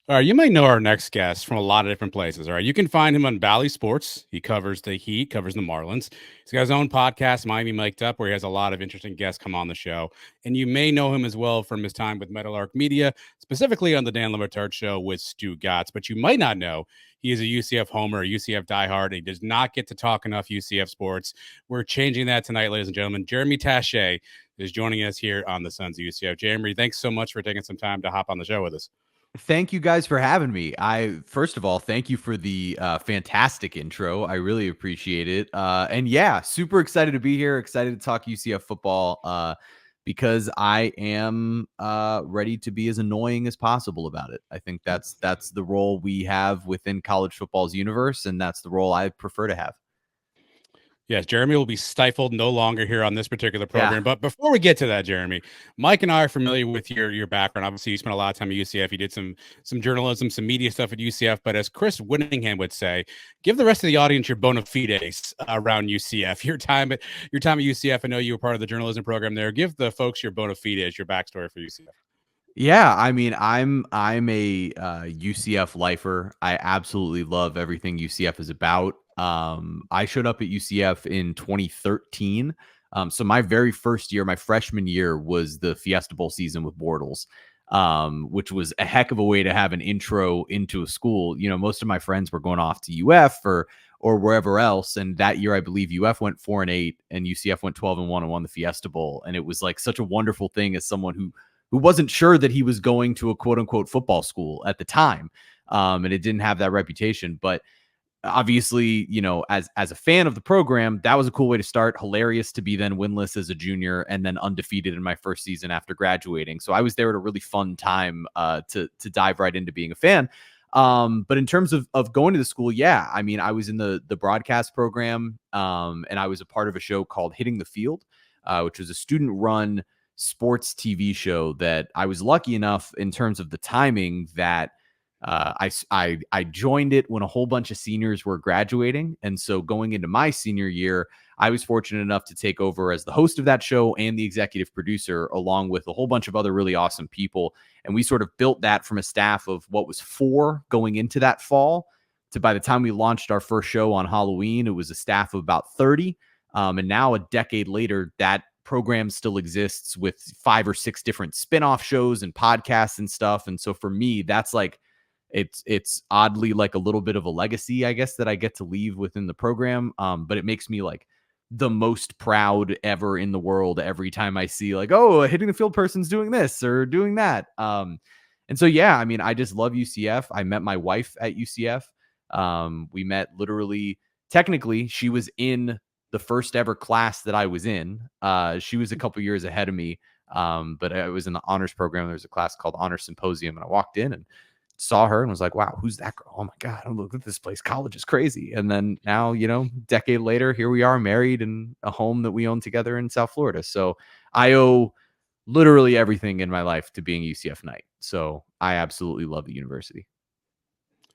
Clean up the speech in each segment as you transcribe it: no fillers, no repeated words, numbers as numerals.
All right, you might know our next guest from a lot of different places. All right, you can find him on Bally Sports. He covers the Heat, covers the Marlins. He's got his own podcast, Miami Mic'd Up, where he has a lot of interesting guests come on the show. And you may know him as well from his time with Meadowlark Media, specifically on the Dan Lebertard Show with Stu Gatz. But you might not know he is a UCF homer, a UCF diehard. He does not get to talk enough UCF sports. We're changing that tonight, ladies and gentlemen. Jeremy Tache is joining us here on the Sons of UCF. Jeremy, thanks so much for taking some time to hop on the show with us. Thank you guys for having me. First of all, thank you for the fantastic intro. I really appreciate it. And yeah, super excited to be here. Excited to talk UCF football because I am ready to be as annoying as possible about it. I think that's the role we have within college football's universe, and that's the role I prefer to have. Yes, Jeremy will be stifled no longer here on this particular Yeah. program. But before we get to that, Jeremy, Mike and I are familiar with your background. Obviously, you spent a lot of time at UCF. You did some journalism, some media stuff at UCF. But as Chris Whittingham would say, give the rest of the audience your bona fides around UCF. Your time at UCF. I know you were part of the journalism program there. Give the folks your bona fides, your backstory for UCF. Yeah, I mean, I'm a UCF lifer. I absolutely love everything UCF is about. I showed up at UCF in 2013. So my very first year, my freshman year, was the Fiesta Bowl season with Bortles, which was a heck of a way to have an intro into a school. You know, most of my friends were going off to UF or wherever else, and that year I believe UF went 4-8 and UCF went 12-1 and won the Fiesta Bowl, and it was like such a wonderful thing as someone who wasn't sure that he was going to a quote unquote football school at the time. And it didn't have that reputation. But obviously, you know, as a fan of the program, that was a cool way to start. Hilarious to be then winless as a junior and then undefeated in my first season after graduating. So I was there at a really fun time to dive right into being a fan. But in terms of going to the school, yeah, I mean, I was in the broadcast program, and I was a part of a show called Hitting the Field, which was a student run sports TV show that I was lucky enough in terms of the timing that I joined it when a whole bunch of seniors were graduating. And so going into my senior year, I was fortunate enough to take over as the host of that show and the executive producer, along with a whole bunch of other really awesome people. And we sort of built that from a staff of what was 4 going into that fall to by the time we launched our first show on Halloween, it was a staff of about 30. And now a decade later, that program still exists with 5 or 6 different spinoff shows and podcasts and stuff. And so for me, that's like, it's oddly like a little bit of a legacy, I guess, that I get to leave within the program. But it makes me like the most proud ever in the world every time I see like, oh, a Hitting the Field person's doing this or doing that. And so, yeah, I mean, I just love UCF. I met my wife at UCF. We met literally, technically, she was in the first ever class that I was in. She was a couple years ahead of me, but I was in the honors program. There was a class called Honor Symposium, and I walked in and saw her and was like, wow, who's that girl? Oh my God, look at this place. College is crazy. And then now, you know, decade later, here we are married in a home that we own together in South Florida. So I owe literally everything in my life to being UCF Knight. So I absolutely love the university.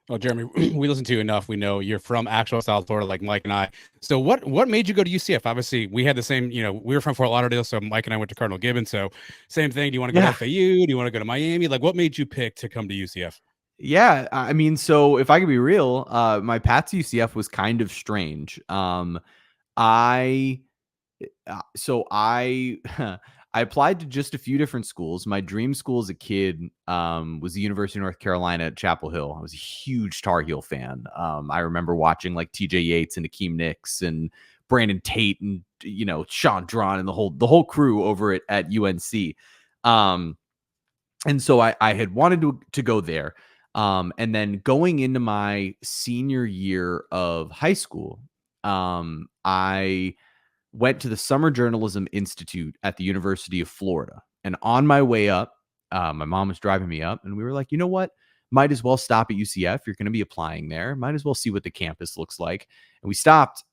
Well, Jeremy, we listen to you enough. We know you're from actual South Florida, like Mike and I. So, what made you go to UCF? Obviously, we had the same. You know, we were from Fort Lauderdale, so Mike and I went to Cardinal Gibbons. So, same thing. Do you want to go to Yeah. FAU? Do you want to go to Miami? Like, what made you pick to come to UCF? Yeah, I mean, so if I could be real, my path to UCF was kind of strange. I so I I applied to just a few different schools. My dream school as a kid was the University of North Carolina at Chapel Hill. I was a huge Tar Heel fan. I remember watching like TJ Yates and Akeem Nicks and Brandon Tate and you know Sean Drawn and the whole crew over at UNC. Um, and so I had wanted to go there. And then going into my senior year of high school, I went to the Summer Journalism Institute at the University of Florida. And on my way up, my mom was driving me up, and we were like, you know what? Might as well stop at UCF. You're going to be applying there. Might as well see what the campus looks like. And we stopped,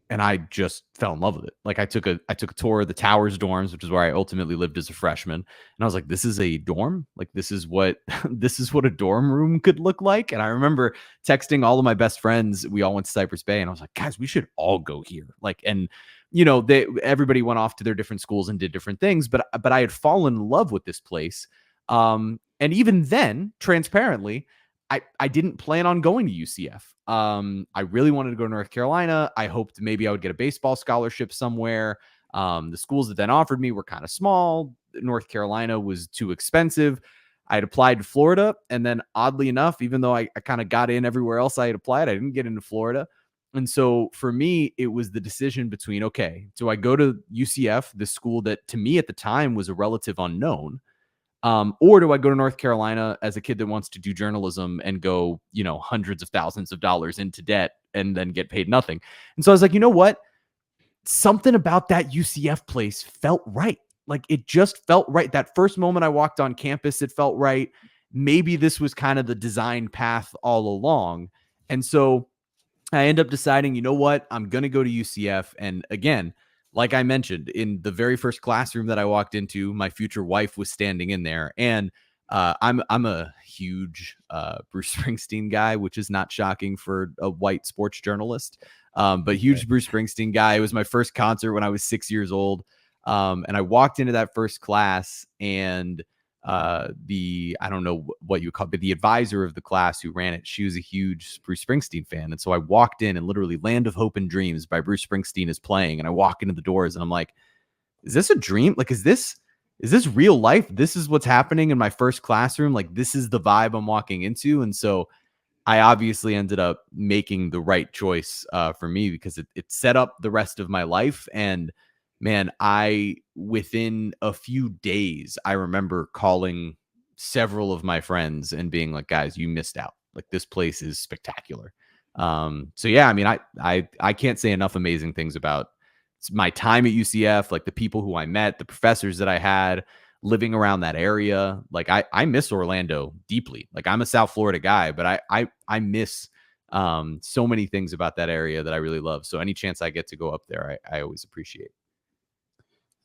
and I just fell in love with it. Like I took a tour of the Towers dorms, which is where I ultimately lived as a freshman. And I was like, this is a dorm? Like this is what this is what a dorm room could look like. And I remember texting all of my best friends. We all went to Cypress Bay, and I was like, guys, we should all go here. Like, and you know, everybody went off to their different schools and did different things, but I had fallen in love with this place. And even then, transparently, I didn't plan on going to UCF. I really wanted to go to North Carolina. I hoped maybe I would get a baseball scholarship somewhere. The schools that then offered me were kind of small. North Carolina was too expensive. I had applied to Florida, and then oddly enough, even though I kind of got in everywhere else I had applied, I didn't get into Florida. And so for me, it was the decision between, okay, do I go to UCF, the school that to me at the time was a relative unknown, or do I go to North Carolina as a kid that wants to do journalism and go, hundreds of thousands of dollars into debt and then get paid nothing? And so I was like, you know what? Something about that UCF place felt right. Like it just felt right. That first moment I walked on campus, it felt right. Maybe this was kind of the design path all along. And so I end up deciding, you know what? I'm going to go to UCF. And again, like I mentioned, in the very first classroom that I walked into, my future wife was standing in there. And I'm a huge Bruce Springsteen guy, which is not shocking for a white sports journalist, but huge Bruce Springsteen guy. It was my first concert when I was 6 years old. And I walked into that first class, and I don't know what you call it, but the advisor of the class who ran it, she was a huge Bruce Springsteen fan. And so I walked in, and literally Land of Hope and Dreams by Bruce Springsteen is playing. And I walk into the doors and I'm like, is this a dream? Like, is this real life? This is what's happening in my first classroom. Like, this is the vibe I'm walking into. And so I obviously ended up making the right choice for me, because it set up the rest of my life. And man, within a few days, I remember calling several of my friends and being like, guys, you missed out. Like, this place is spectacular. So yeah, I mean, I can't say enough amazing things about my time at UCF, like the people who I met, the professors that I had, living around that area. Like I miss Orlando deeply. Like, I'm a South Florida guy, but I miss so many things about that area that I really love. So any chance I get to go up there, I always appreciate.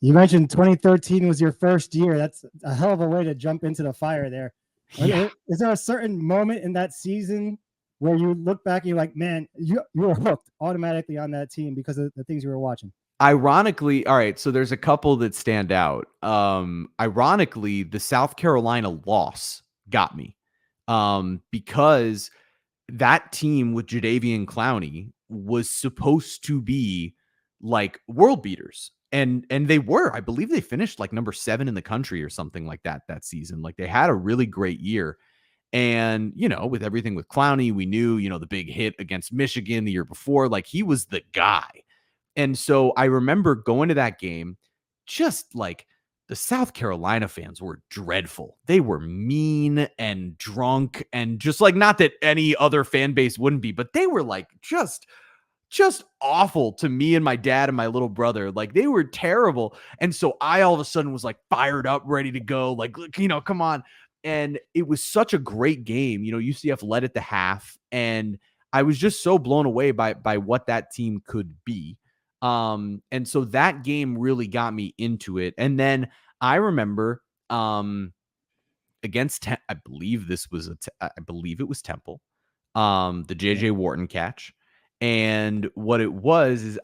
You mentioned 2013 was your first year. That's a hell of a way to jump into the fire there. Yeah. Is there a certain moment in that season where you look back and you're like, man, you were hooked automatically on that team because of the things you were watching? Ironically, all right, so there's a couple that stand out. Ironically, the South Carolina loss got me, because that team with Jadeveon Clowney was supposed to be like world beaters. And they were. I believe they finished like number 7 in the country or something like that season. Like, they had a really great year. And, with everything with Clowney, we knew, the big hit against Michigan the year before, like, he was the guy. And so I remember going to that game, just like the South Carolina fans were dreadful. They were mean and drunk, and just like, not that any other fan base wouldn't be, but they were like just awful to me and my dad and my little brother. Like, they were terrible. And so I all of a sudden was like fired up, ready to go. Like, come on. And it was such a great game. UCF led at the half, and I was just so blown away by what that team could be. And so that game really got me into it. And then I remember against I believe this was I believe it was Temple, the JJ Wharton catch. And what it was is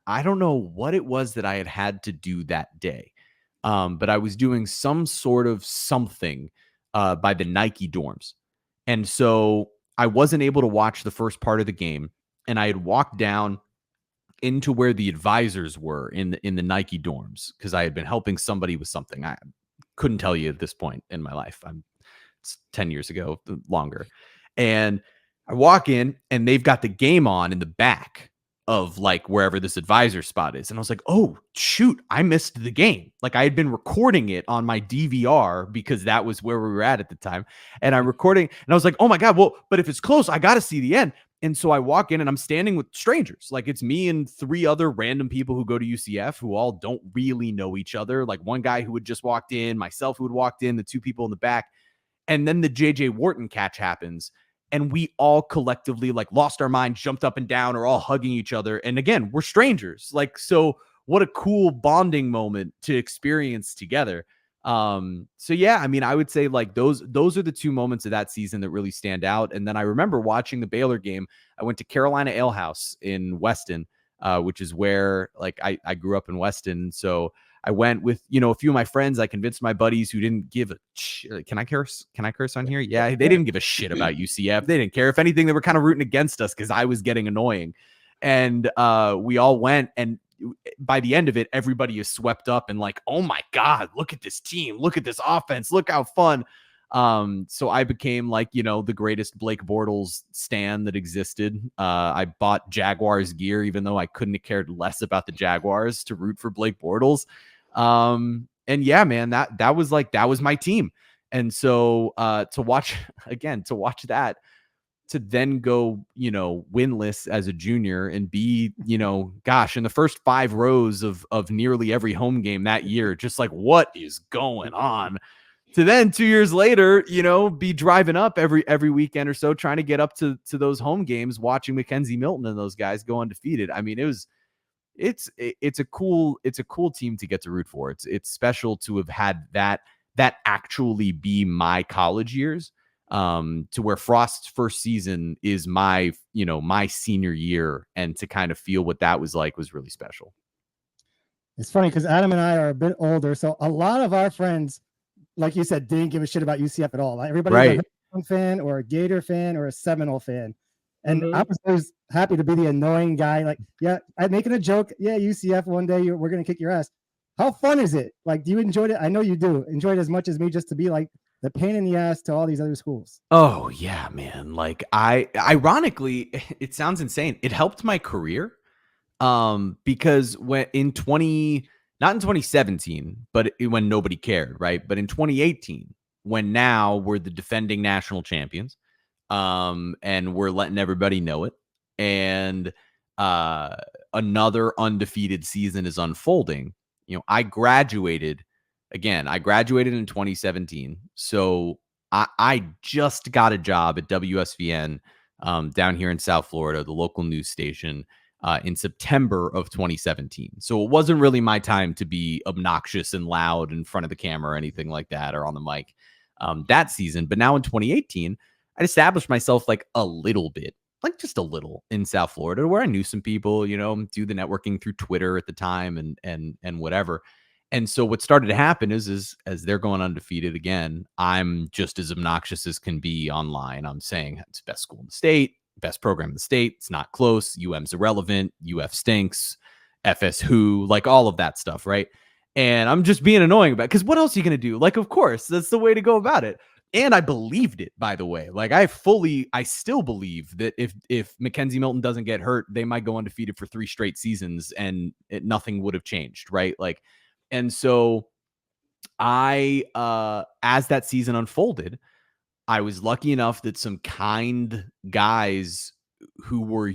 I don't know what it was that I had to do that day. But I was doing some sort of something by the Nike dorms. And so I wasn't able to watch the first part of the game. And I had walked down into where the advisors were in the Nike dorms, because I had been helping somebody with something. I couldn't tell you at this point in my life. It's 10 years ago, longer. And I walk in, and they've got the game on in the back of like wherever this advisor spot is. And I was like, oh shoot, I missed the game. Like, I had been recording it on my DVR because that was where we were at the time. And I'm recording, and I was like, oh my God, well, but if it's close, I got to see the end. And so I walk in, and I'm standing with strangers. Like, it's me and 3 other random people who go to UCF who all don't really know each other. Like, one guy who had just walked in, myself who had walked in, the 2 people in the back. And then the JJ Wharton catch happens. And we all collectively like lost our mind, jumped up and down, or all hugging each other. And again, we're strangers. Like, so what a cool bonding moment to experience together. So yeah, I mean, I would say like those are the 2 moments of that season that really stand out. And then I remember watching the Baylor game. I went to Carolina Ale House in Weston, which is where like I grew up in Weston. So I went with, a few of my friends. I convinced my buddies who didn't give a can I curse? Can I curse on here? Yeah, they didn't give a shit about UCF. They didn't care. If anything, they were kind of rooting against us because I was getting annoying. And we all went, and by the end of it, everybody is swept up and like, oh my God, look at this team. Look at this offense. Look how fun. So I became like, the greatest Blake Bortles stan that existed. I bought Jaguars gear, even though I couldn't have cared less about the Jaguars to root for Blake Bortles. And yeah, man, that was my team. And so to watch that, to then go, winless as a junior and be, gosh, in the first 5 rows of nearly every home game that year, just like, what is going on? To then 2 years later, be driving up every weekend or so, trying to get up to those home games, watching Mackenzie Milton and those guys go undefeated. I mean, it's a cool team to get to root for. It's special to have had that actually be my college years, to where Frost's first season is my senior year, and to kind of feel what that was like was really special. It's funny because Adam and I are a bit older, so a lot of our friends, like you said, didn't give a shit about UCF at all. Like everybody was a fan or a Gator fan or a Seminole fan. And I was always happy to be the annoying guy. Like, yeah, I'm making a joke. Yeah, UCF, one day we're going to kick your ass. How fun is it? Like, do you enjoy it? I know you do. Enjoy it as much as me, just to be like the pain in the ass to all these other schools. Oh, yeah, man. Like, ironically, it sounds insane. It helped my career. Because not in 2017, but when nobody cared, right? But in 2018, when now we're the defending national champions, and we're letting everybody know it, and another undefeated season is unfolding. I graduated in 2017, so I just got a job at WSVN down here in South Florida, the local news station, in September of 2017. So it wasn't really my time to be obnoxious and loud in front of the camera or anything like that, or on the mic that season. But now in 2018, I established myself like a little bit, like just a little, in South Florida, where I knew some people, do the networking through Twitter at the time and whatever. And so what started to happen is as they're going undefeated again, I'm just as obnoxious as can be online. I'm saying it's best school in the state, best program in the state. It's not close. UM's irrelevant. UF stinks. FS who, like all of that stuff, right? And I'm just being annoying about it, because what else are you going to do? Like, of course, that's the way to go about it. And I believed it, by the way. Like, I still believe that if Mackenzie Milton doesn't get hurt, they might go undefeated for 3 straight seasons, and nothing would have changed, right? Like, and so as that season unfolded, I was lucky enough that some kind guys who were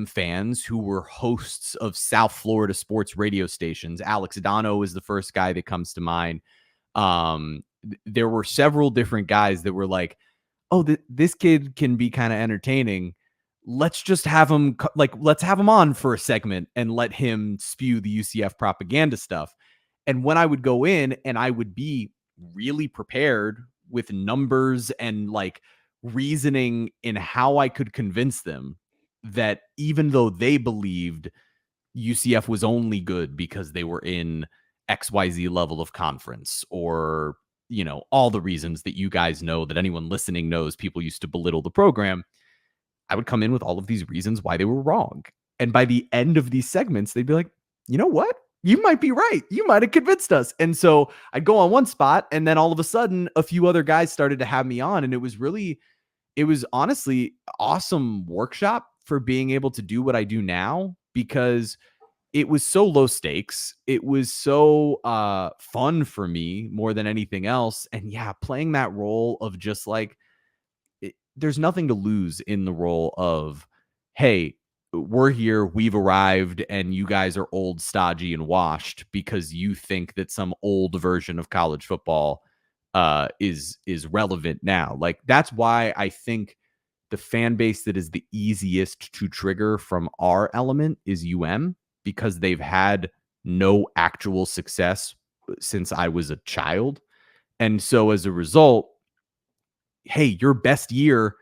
fans, who were hosts of South Florida sports radio stations. Alex Adano is the first guy that comes to mind. There were several different guys that were like, oh, this kid can be kind of entertaining. Let's just have him let's have him on for a segment and let him spew the UCF propaganda stuff. And when I would go in, and I would be really prepared with numbers and like reasoning in how I could convince them that even though they believed UCF was only good because they were in XYZ level of conference, or, all the reasons that you guys know, that anyone listening knows people used to belittle the program, I would come in with all of these reasons why they were wrong. And by the end of these segments, they'd be like, you know what? You might be right. You might have convinced us. And so I'd go on one spot, and then all of a sudden a few other guys started to have me on. And it was honestly awesome workshop for being able to do what I do now, because it was so low stakes. It was so fun for me more than anything else. And yeah, playing that role of just like, there's nothing to lose in the role of, hey, we're here, we've arrived, and you guys are old, stodgy, and washed because you think that some old version of college football is relevant now. Like, that's why I think the fan base that is the easiest to trigger from our element is because they've had no actual success since I was a child. And so as a result, hey, your best year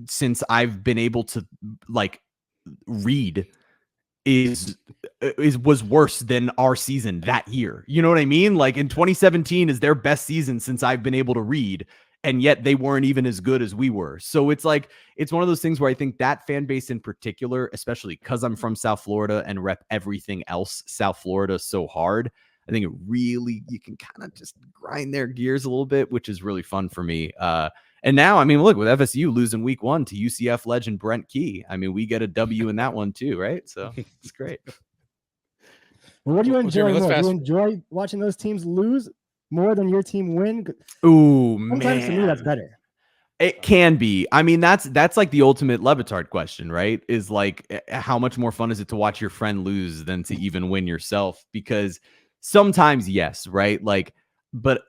since I've been able to like read was worse than our season that year. You know what I mean? Like in 2017 is their best season since I've been able to read, and yet they weren't even as good as we were. So it's like, it's one of those things where I think that fan base in particular, especially because I'm from South Florida and rep everything else South Florida so hard, I think it really, you can kind of just grind their gears a little bit, which is really fun for me. And now, I mean, look, with FSU losing week 1 to UCF legend Brent Key, I mean, we get a W in that one too, right? So it's great. Well, what do you enjoy more? Do you enjoy watching those teams lose more than your team win? Ooh, sometimes man. to me that's better. It can be. I mean, that's like the ultimate Levitard question, right? Is like, how much more fun is it to watch your friend lose than to even win yourself? Because sometimes, yes, right? Like, but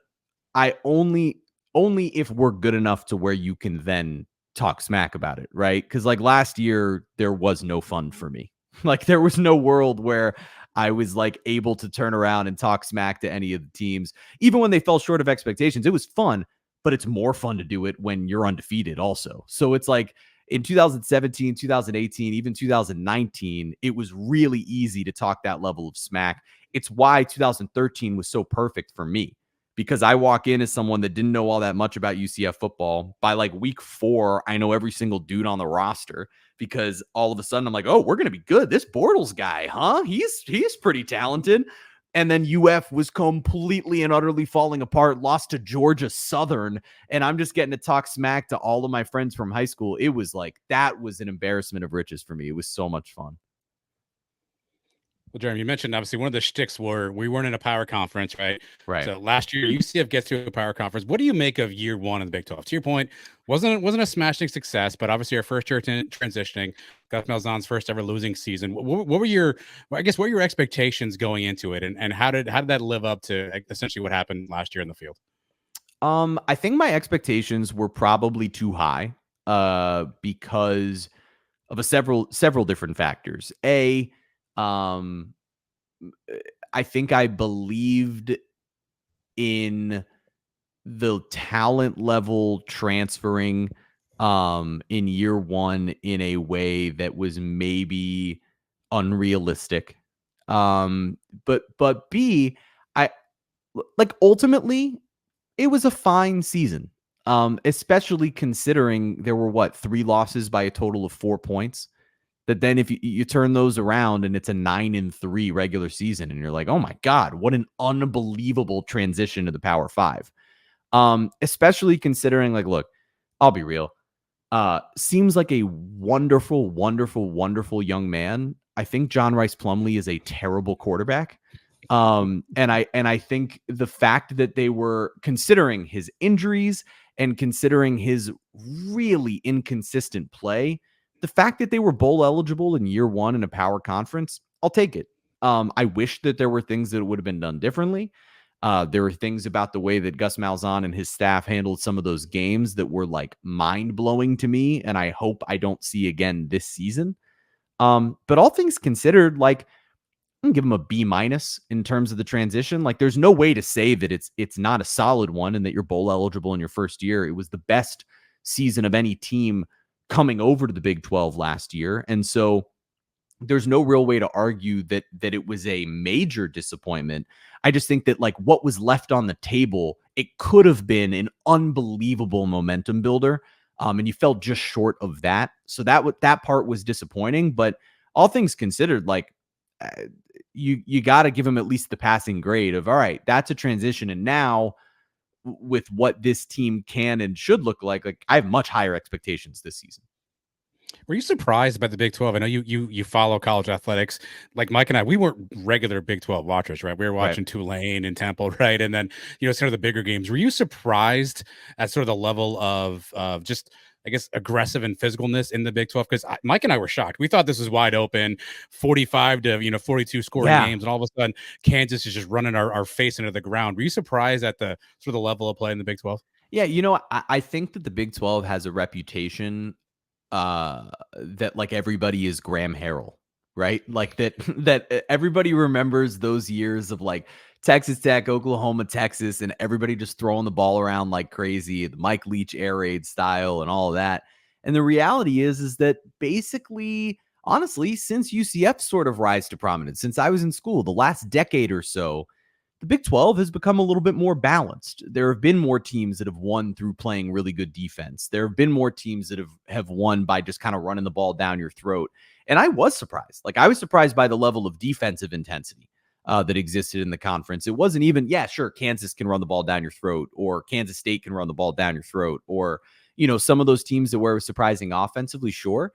I only if we're good enough to where you can then talk smack about it, right? Because like last year, there was no fun for me. Like there was no world where I was like able to turn around and talk smack to any of the teams, even when they fell short of expectations. It was fun, but it's more fun to do it when you're undefeated also. So it's like in 2017, 2018, even 2019, it was really easy to talk that level of smack. It's why 2013 was so perfect for me, because I walk in as someone that didn't know all that much about UCF football. By like week 4, I know every single dude on the roster, because all of a sudden I'm like, oh, we're going to be good. This Bortles guy, huh? He's pretty talented. And then UF was completely and utterly falling apart, lost to Georgia Southern. And I'm just getting to talk smack to all of my friends from high school. It was like, that was an embarrassment of riches for me. It was so much fun. Well, Jeremy, you mentioned obviously one of the shticks were we weren't in a power conference, right? Right. So last year UCF gets to a power conference. What do you make of year 1 in the Big 12? To your point, wasn't a smashing success, but obviously our first year transitioning, Gus Malzahn's first ever losing season. What were your expectations going into it, and how did that live up to essentially what happened last year in the field? I think my expectations were probably too high, because of several different factors. I think I believed in the talent level transferring in year 1 in a way that was maybe unrealistic. But B, I like ultimately it was a fine season. Especially considering there were 3 losses by a total of 4 points. That then if you turn those around and it's a 9-3 regular season, and you're like, oh my God, what an unbelievable transition to the Power 5. Especially considering, like, look, I'll be real. Seems like a wonderful, wonderful, wonderful young man. I think John Rice Plumlee is a terrible quarterback. And I think the fact that they were considering his injuries and considering his really inconsistent play, the fact that they were bowl eligible in year 1 in a power conference, I'll take it. I wish that there were things that would have been done differently. There were things about the way that Gus Malzahn and his staff handled some of those games that were like mind blowing to me, and I hope I don't see again this season. But all things considered, like, I'm gonna give him a B- in terms of the transition. Like, there's no way to say that it's not a solid one and that you're bowl eligible in your first year. It was the best season of any team coming over to the Big 12 last year, and so there's no real way to argue that it was a major disappointment. I just think that, like, what was left on the table, it could have been an unbelievable momentum builder, and you fell just short of that. So that part was disappointing. But all things considered, like, you got to give him at least the passing grade of, all right, that's a transition, and now with what this team can and should look like I have much higher expectations this season. Were you surprised by the Big 12? I know you follow college athletics. Like Mike and I, we weren't regular Big 12 watchers, right? We were watching Tulane and Temple, right? And then, sort of the bigger games. Were you surprised at sort of the level of just, I guess, aggressive and physicalness in the Big 12? Because Mike and I were shocked. We thought this was wide open, 45 to 42 scoring games, and all of a sudden Kansas is just running our face into the ground. Were you surprised at the sort of the level of play in the Big 12? Yeah, I think that the Big 12 has a reputation that, like, everybody is Graham Harrell, right? Like that everybody remembers those years of like Texas Tech, Oklahoma, Texas, and everybody just throwing the ball around like crazy, the Mike Leach air raid style and all of that. And the reality is that basically honestly, since UCF sort of rise to prominence, since I was in school, the last decade or so, the Big 12 has become a little bit more balanced. There have been more teams that have won through playing really good defense. There have been more teams that have won by just kind of running the ball down your throat. And I was surprised. Like, I was surprised by the level of defensive intensity that existed in the conference. It wasn't even, yeah, sure, Kansas can run the ball down your throat, or Kansas State can run the ball down your throat, or, some of those teams that were surprising offensively, sure.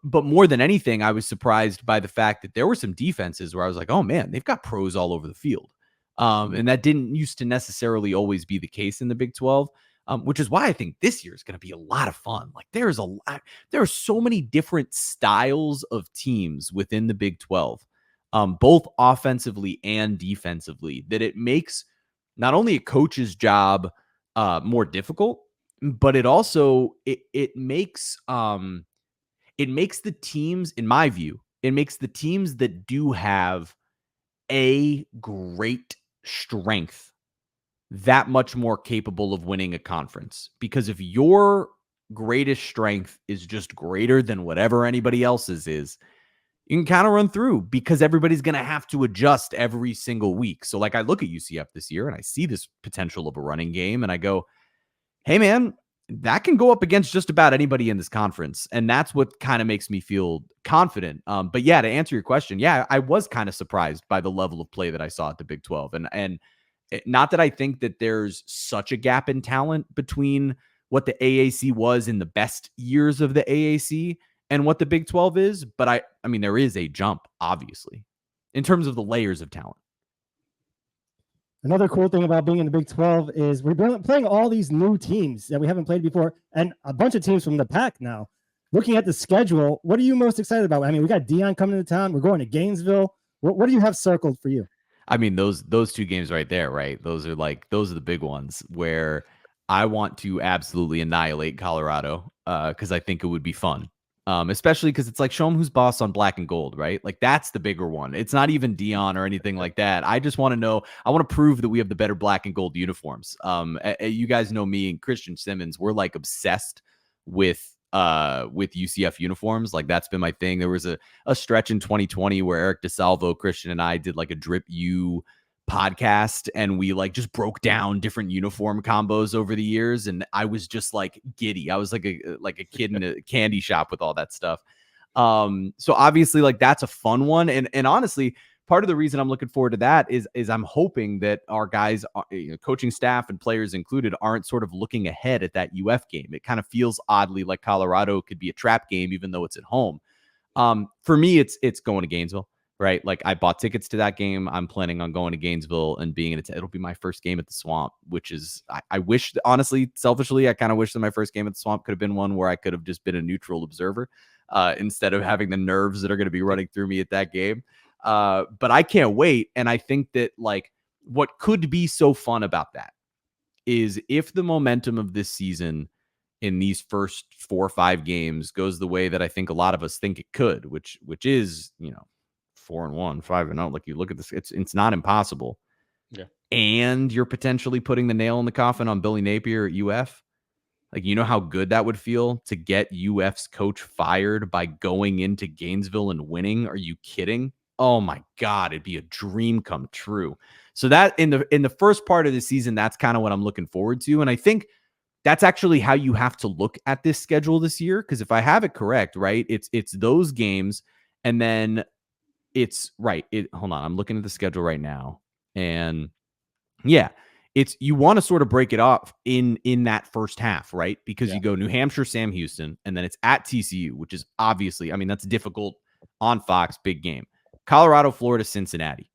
But more than anything, I was surprised by the fact that there were some defenses where I was like, oh man, they've got pros all over the field. And that didn't used to necessarily always be the case in the Big 12, which is why I think this year is going to be a lot of fun. Like, there are so many different styles of teams within the Big 12, both offensively and defensively, that it makes not only a coach's job more difficult, but it also it makes the teams, in my view, it makes the teams that do have a great strength that much more capable of winning a conference. Because if your greatest strength is just greater than whatever anybody else's is, you can kind of run through, because everybody's going to have to adjust every single week. So like, I look at UCF this year and I see this potential of a running game and I go, hey man, that can go up against just about anybody in this conference. And that's what kind of makes me feel confident. But yeah, to answer your question, yeah, I was kind of surprised by the level of play that I saw at the Big 12. And not that I think that there's such a gap in talent between what the AAC was in the best years of the AAC and what the Big 12 is, but I mean, there is a jump, obviously, in terms of the layers of talent. Another cool thing about being in the Big 12 is we're playing all these new teams that we haven't played before, and a bunch of teams from the Pac now. Looking at the schedule, what are you most excited about? I mean, we got Dion coming to town. We're going to Gainesville. What do you have circled for you? I mean, those two games right there, right? Those are the big ones where I want to absolutely annihilate Colorado because I think it would be fun. Especially because it's like, show them who's boss on black and gold, right? Like, that's the bigger one. It's not even Dion or anything like that. I just want to know, I want to prove that we have the better black and gold uniforms. You guys know me and Christian Simmons, we're like obsessed with UCF uniforms. Like, that's been my thing. There was a stretch in 2020 where Eric DeSalvo, Christian, and I did like a Drip U podcast, and we like just broke down different uniform combos over the years, and I was just like giddy. I was like a kid in a candy shop with all that stuff. So obviously, like, that's a fun one, and honestly, part of the reason I'm looking forward to that is I'm hoping that our guys, coaching staff and players included, aren't sort of looking ahead at that UF game. It kind of feels oddly like Colorado could be a trap game, even though it's at home. For me, it's going to Gainesville. Right. Like, I bought tickets to that game. I'm planning on going to Gainesville and being in it. It'll be my first game at the Swamp, which is, I wish, honestly, selfishly, I kind of wish that my first game at the Swamp could have been one where I could have just been a neutral observer instead of having the nerves that are going to be running through me at that game. But I can't wait. And I think that, like, what could be so fun about that is if the momentum of this season in these first 4 or 5 games goes the way that I think a lot of us think it could, which is, 4-1, 5-0. Like, you look at this, it's not impossible. Yeah. And you're potentially putting the nail in the coffin on Billy Napier at UF. Like, you know how good that would feel to get UF's coach fired by going into Gainesville and winning? Are you kidding? Oh my God, it'd be a dream come true. So that in the first part of the season, that's kind of what I'm looking forward to. And I think that's actually how you have to look at this schedule this year. Because if I have it correct, right, it's those games, and then it's right. Hold on, I'm looking at the schedule right now, and yeah, it's, you want to sort of break it off in that first half, right? Because you go New Hampshire, Sam Houston, and then it's at TCU, which is obviously, I mean, that's difficult on Fox, big game. Colorado, Florida, Cincinnati.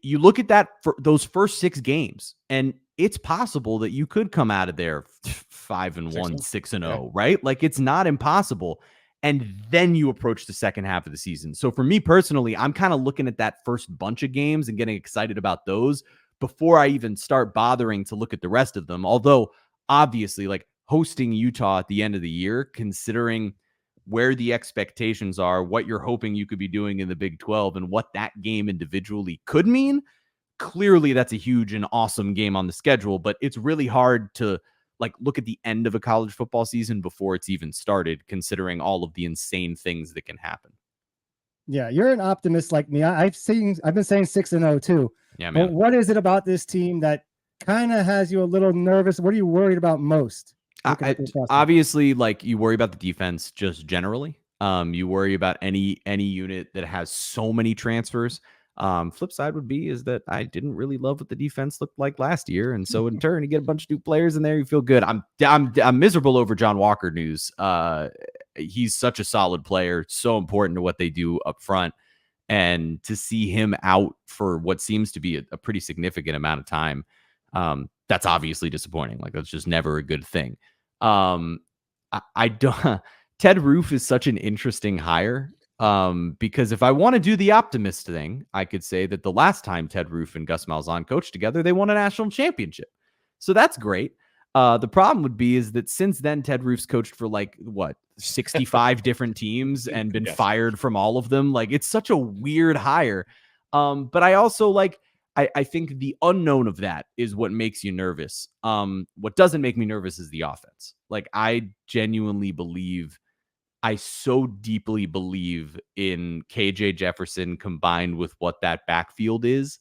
You look at that for those first 6 games, and it's possible that you could come out of there 5-1, 6-0, right? Like, it's not impossible. And then you approach the second half of the season. So for me personally, I'm kind of looking at that first bunch of games and getting excited about those before I even start bothering to look at the rest of them. Although, obviously, like, hosting Utah at the end of the year, considering where the expectations are, what you're hoping you could be doing in the Big 12, and what that game individually could mean, clearly that's a huge and awesome game on the schedule. But it's really hard to like look at the end of a college football season before it's even started, considering all of the insane things that can happen. Yeah, you're an optimist like me. I've been saying 6-0 too. Yeah, man. But what is it about this team that kind of has you a little nervous? What are you worried about most? Obviously, like you worry about the defense just generally. You worry about any unit that has so many transfers. Flip side would be is that I didn't really love what the defense looked like last year, and so in turn, you get a bunch of new players in there, you feel good. I'm miserable over John Walker news. He's such a solid player, so important to what they do up front, and to see him out for what seems to be a pretty significant amount of time, that's obviously disappointing. Like that's just never a good thing. I don't. Ted Roof is such an interesting hire. Because if I want to do the optimist thing, I could say that the last time Ted Roof and Gus Malzahn coached together, they won a national championship. So that's great. The problem would be is that since then, Ted Roof's coached for 65 different teams and been fired from all of them. Like it's such a weird hire. But I also I think the unknown of that is what makes you nervous. What doesn't make me nervous is the offense. Like I genuinely believe, I so deeply believe in KJ Jefferson combined with what that backfield is.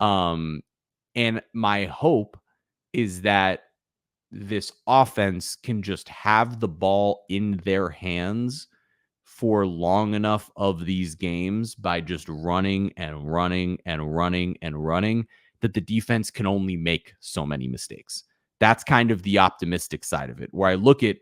And my hope is that this offense can just have the ball in their hands for long enough of these games by just running and running and running and running that the defense can only make so many mistakes. That's kind of the optimistic side of it, where I look at,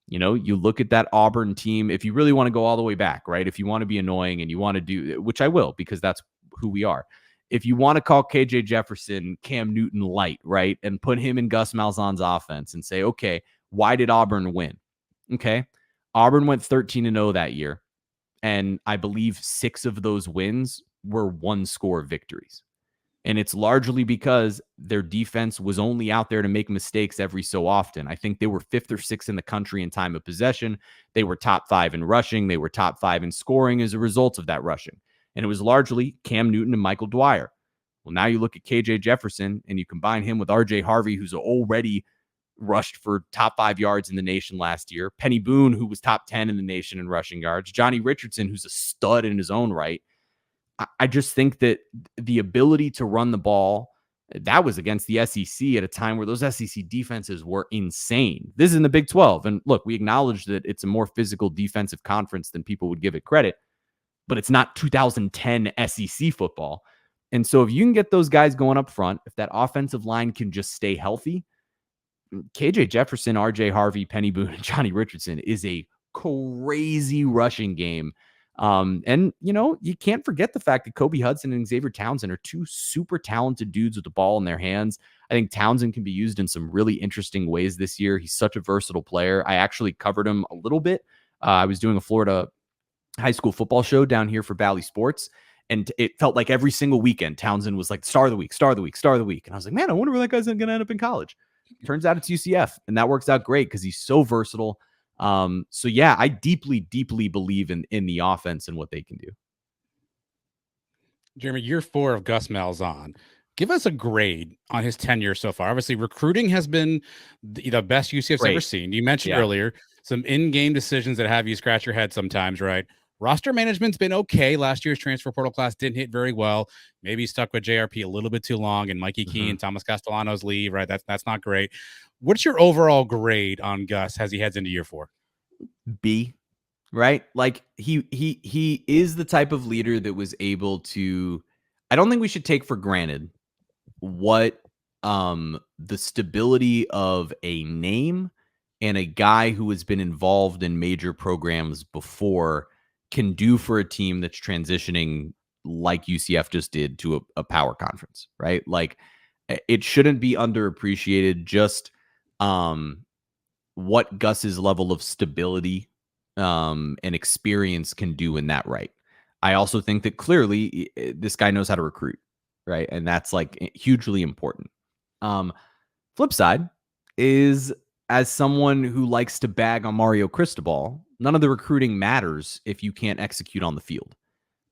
you look at that Auburn team, if you really want to go all the way back, right? If you want to be annoying and you want to do, which I will, because that's who we are. If you want to call KJ Jefferson Cam Newton light, right? And put him in Gus Malzahn's offense and say, okay, why did Auburn win? Okay. Auburn went 13-0 that year. And I believe 6 of those wins were 1-score victories. And it's largely because their defense was only out there to make mistakes every so often. I think they were 5th or 6th in the country in time of possession. They were top 5 in rushing. They were top 5 in scoring as a result of that rushing. And it was largely Cam Newton and Michael Dwyer. Well, now you look at KJ Jefferson and you combine him with RJ Harvey, who's already rushed for top 5 yards in the nation last year. Penny Boone, who was top 10 in the nation in rushing yards. Johnny Richardson, who's a stud in his own right. I just think that the ability to run the ball, that was against the SEC at a time where those SEC defenses were insane. This is in the Big 12. And look, we acknowledge that it's a more physical defensive conference than people would give it credit, but it's not 2010 SEC football. And so if you can get those guys going up front, if that offensive line can just stay healthy, KJ Jefferson, RJ Harvey, Penny Boone, and Johnny Richardson is a crazy rushing game. And you can't forget the fact that Kobe Hudson and Xavier Townsend are 2 super talented dudes with the ball in their hands. I think Townsend can be used in some really interesting ways this year. He's such a versatile player. I actually covered him a little bit. I was doing a Florida high school football show down here for Bally Sports, and it felt like every single weekend Townsend was like star of the week, star of the week, star of the week. And I was like, man, I wonder where that guy's going to end up in college. Turns out it's UCF, and that works out great because he's so versatile. So yeah, I deeply, deeply believe in the offense and what they can do. Jeremy, year 4 of Gus Malzahn. Give us a grade on his tenure so far. Obviously, recruiting has been the best UCF's ever seen. You mentioned earlier some in-game decisions that have you scratch your head sometimes, right? Roster management's been okay. Last year's transfer portal class didn't hit very well. Maybe stuck with JRP a little bit too long, and Mikey Key and Thomas Castellanos leave, right? That's not great. What's your overall grade on Gus as he heads into year 4? B, right? Like he is the type of leader that was able to, I don't think we should take for granted what the stability of a name and a guy who has been involved in major programs before can do for a team that's transitioning like UCF just did to a power conference, right? Like it shouldn't be underappreciated just what Gus's level of stability and experience can do in that right. I also think that clearly this guy knows how to recruit, right? And that's like hugely important. Flip side is, as someone who likes to bag on Mario Cristobal, none of the recruiting matters if you can't execute on the field.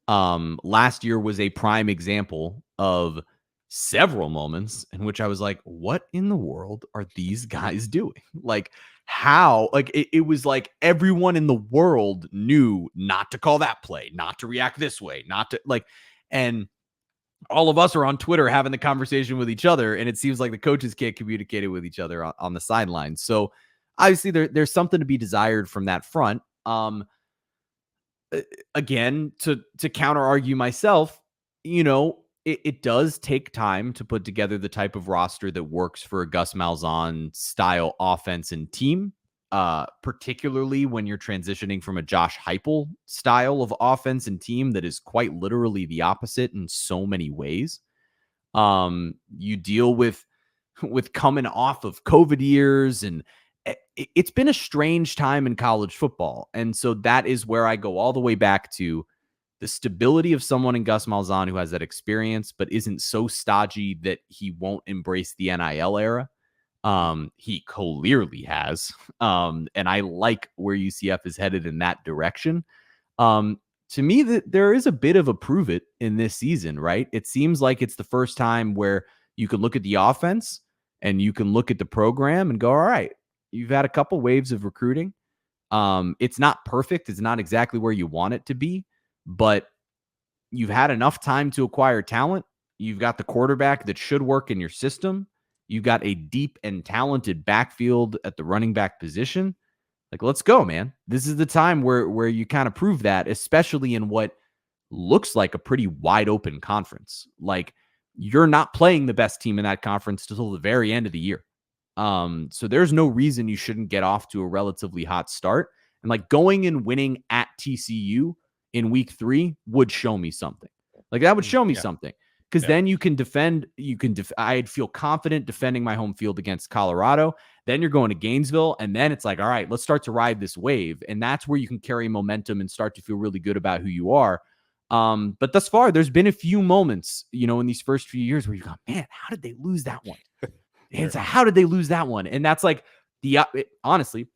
Last year was a prime example of several moments in which I was like, what in the world are these guys doing? Like, how? Like, it was like everyone in the world knew not to call that play, not to react this way, not to like, and all of us are on Twitter having the conversation with each other, and it seems like the coaches can't communicate it with each other on the sidelines. So obviously there's something to be desired from that front. Again, to counter argue myself, it does take time to put together the type of roster that works for a Gus Malzahn style offense and team, particularly when you're transitioning from a Josh Heupel style of offense and team that is quite literally the opposite in so many ways. You deal with coming off of COVID years, and it's been a strange time in college football. And so that is where I go all the way back to the stability of someone in Gus Malzahn who has that experience, but isn't so stodgy that he won't embrace the NIL era. He clearly has. And I like where UCF is headed in that direction. To me, that there is a bit of a prove it in this season, right? It seems like it's the first time where you can look at the offense and you can look at the program and go, all right, you've had a couple waves of recruiting. It's not perfect. It's not exactly where you want it to be, but you've had enough time to acquire talent. You've got the quarterback that should work in your system. You've got a deep and talented backfield at the running back position. Like, let's go, man. This is the time where you kind of prove that, especially in what looks like a pretty wide open conference. Like, you're not playing the best team in that conference until the very end of the year. So there's no reason you shouldn't get off to a relatively hot start. And like going and winning at TCU in week 3 would show me something. Like that would show me something. Because then you can defend, I'd feel confident defending my home field against Colorado. Then you're going to Gainesville. And then it's like, all right, let's start to ride this wave. And that's where you can carry momentum and start to feel really good about who you are. But thus far, there's been a few moments, in these first few years where you go, man, how did they lose that one? And so how did they lose that one? And that's like honestly,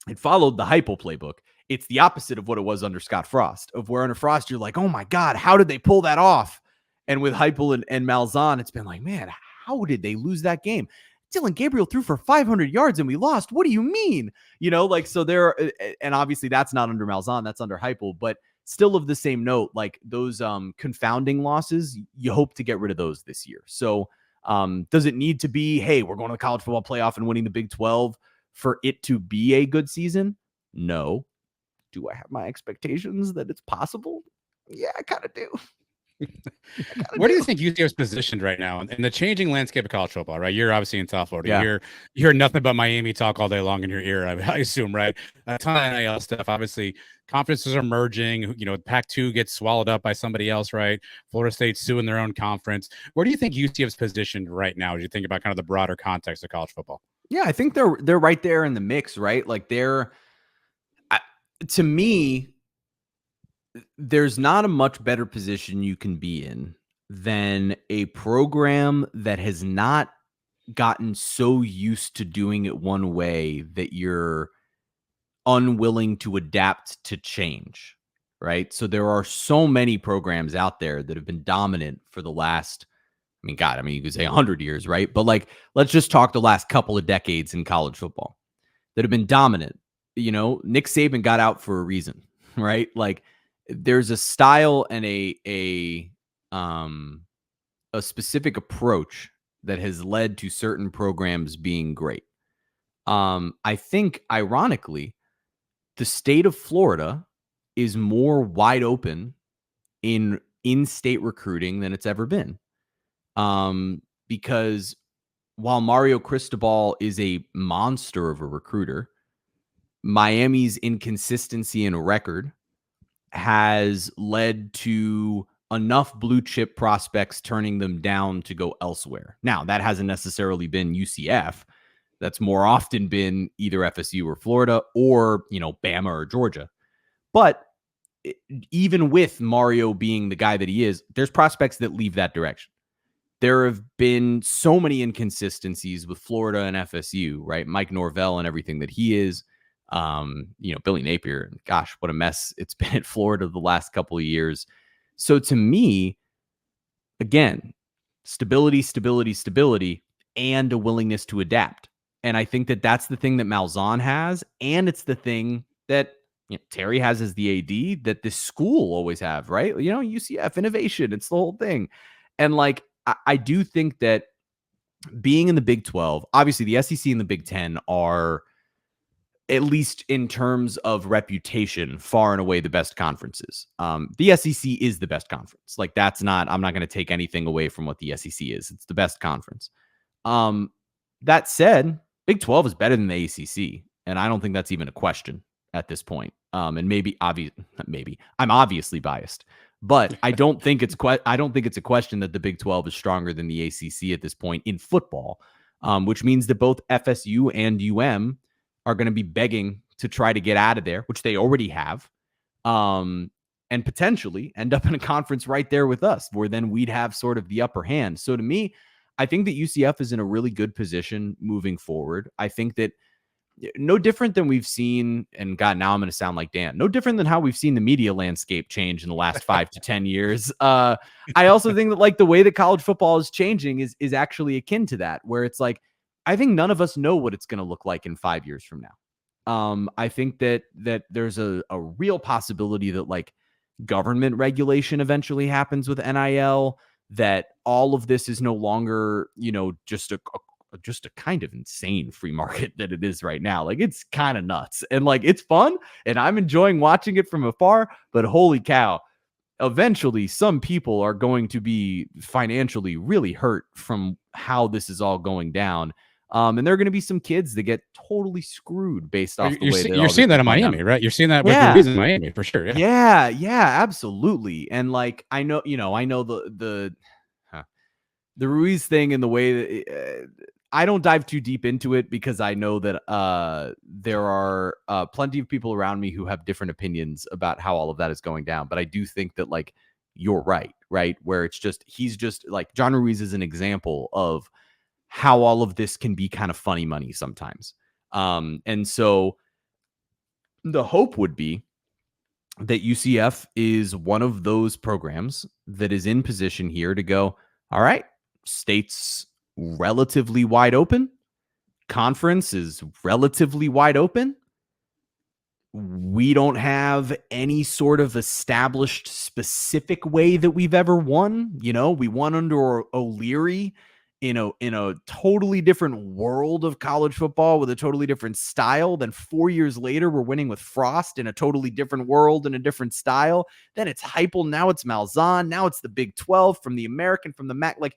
it followed the Heupel playbook. It's the opposite of what it was under Scott Frost, of where under Frost, you're like, oh my God, how did they pull that off? And with Heupel and Malzahn, it's been like, man, how did they lose that game? Dylan Gabriel threw for 500 yards and we lost. What do you mean? So there, and obviously that's not under Malzahn, that's under Heupel, but still of the same note, like those confounding losses, you hope to get rid of those this year. So does it need to be, hey, we're going to the college football playoff and winning the Big 12 for it to be a good season? No. Do I have my expectations that it's possible? Yeah, I kind of do. Where do you think UCF's positioned right now in the changing landscape of college football, right? You're obviously in South Florida. Yeah. You hear nothing but Miami talk all day long in your ear, I assume, right? A ton of NIL stuff. Obviously, conferences are merging. Pac-2 gets swallowed up by somebody else, right? Florida State's suing their own conference. Where do you think UCF's positioned right now as you think about kind of the broader context of college football? Yeah, I think they're right there in the mix, right? Like to me, there's not a much better position you can be in than a program that has not gotten so used to doing it one way that you're unwilling to adapt to change, right? So there are so many programs out there that have been dominant for the last, you could say 100 years, right? But like, let's just talk the last couple of decades in college football that have been dominant. Nick Saban got out for a reason, right? Like, there's a style and a specific approach that has led to certain programs being great. I think, ironically, the state of Florida is more wide open in in-state recruiting than it's ever been. Because while Mario Cristobal is a monster of a recruiter, Miami's inconsistency in record has led to enough blue chip prospects turning them down to go elsewhere. Now, that hasn't necessarily been UCF. That's more often been either FSU or Florida or, Bama or Georgia. But even with Mario being the guy that he is, there's prospects that leave that direction. There have been so many inconsistencies with Florida and FSU, right? Mike Norvell and everything that he is. Billy Napier, gosh, what a mess it's been at Florida the last couple of years. So to me, again, stability, and a willingness to adapt. And I think that that's the thing that Malzahn has, and it's the thing that Terry has as the AD that this school always have, right? UCF innovation, it's the whole thing. And like, I do think that being in the Big 12, obviously the SEC and the Big 10 are, at least in terms of reputation, far and away the best conferences. The SEC is the best conference. Like, I'm not going to take anything away from what the SEC is. It's the best conference. That said, Big 12 is better than the ACC, and I don't think that's even a question at this point. And maybe I'm obviously biased, but I don't think it's a question that the Big 12 is stronger than the ACC at this point in football, which means that both FSU and UM are going to be begging to try to get out of there, which they already have, and potentially end up in a conference right there with us, where then we'd have sort of the upper hand. So to me, I think that UCF is in a really good position moving forward. I think that no different than we've seen, and God, now I'm going to sound like Dan, no different than how we've seen the media landscape change in the last 5 to 10 years. I also think that like the way that college football is changing is actually akin to that, where it's like, I think none of us know what it's going to look like in 5 years from now. I think that there's a real possibility that like government regulation eventually happens with NIL, that all of this is no longer, just a kind of insane free market that it is right now. Like, it's kind of nuts, and like, it's fun, and I'm enjoying watching it from afar, but holy cow, eventually some people are going to be financially really hurt from how this is all going down. And there are going to be some kids that get totally screwed based off the way that you're seeing that in Miami, right? You're seeing that with Ruiz in Miami for sure. Yeah, absolutely. And like, I know the Ruiz thing, and the way that I don't dive too deep into it, because I know that there are plenty of people around me who have different opinions about how all of that is going down. But I do think that like, you're right? Where he's just like, John Ruiz is an example of how all of this can be kind of funny money sometimes. And so the hope would be that UCF is one of those programs that is in position here to go, all right, state's relatively wide open, conference is relatively wide open. We don't have any sort of established specific way that we've ever won. We won under O'Leary in a totally different world of college football with a totally different style. Then 4 years later, we're winning with Frost in a totally different world and a different style. Then it's Heupel. Now it's Malzahn. Now it's the Big 12 from the American, from the MAC. Like,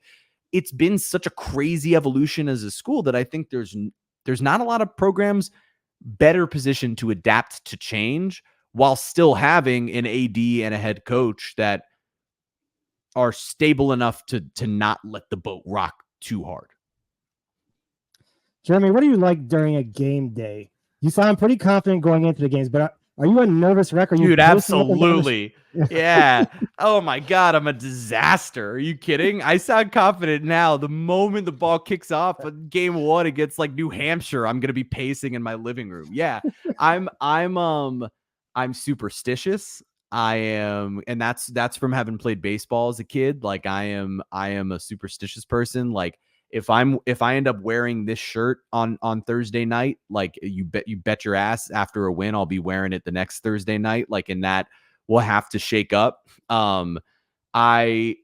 it's been such a crazy evolution as a school that I think there's not a lot of programs better positioned to adapt to change while still having an AD and a head coach that are stable enough to not let the boat rock too hard. Jeremy, what do you like during a game day? You sound pretty confident going into the games, but are you a nervous wreck? Dude, absolutely. Yeah. Oh my God, I'm a disaster. Are you kidding? I sound confident now. The moment the ball kicks off in game 1 against like New Hampshire, I'm gonna be pacing in my living room. Yeah. I'm superstitious. I am, and that's from having played baseball as a kid. Like, I am a superstitious person. Like, if I end up wearing this shirt on Thursday night, like, you bet your ass after a win I'll be wearing it the next Thursday night. Like, in that, we'll have to shake up. On a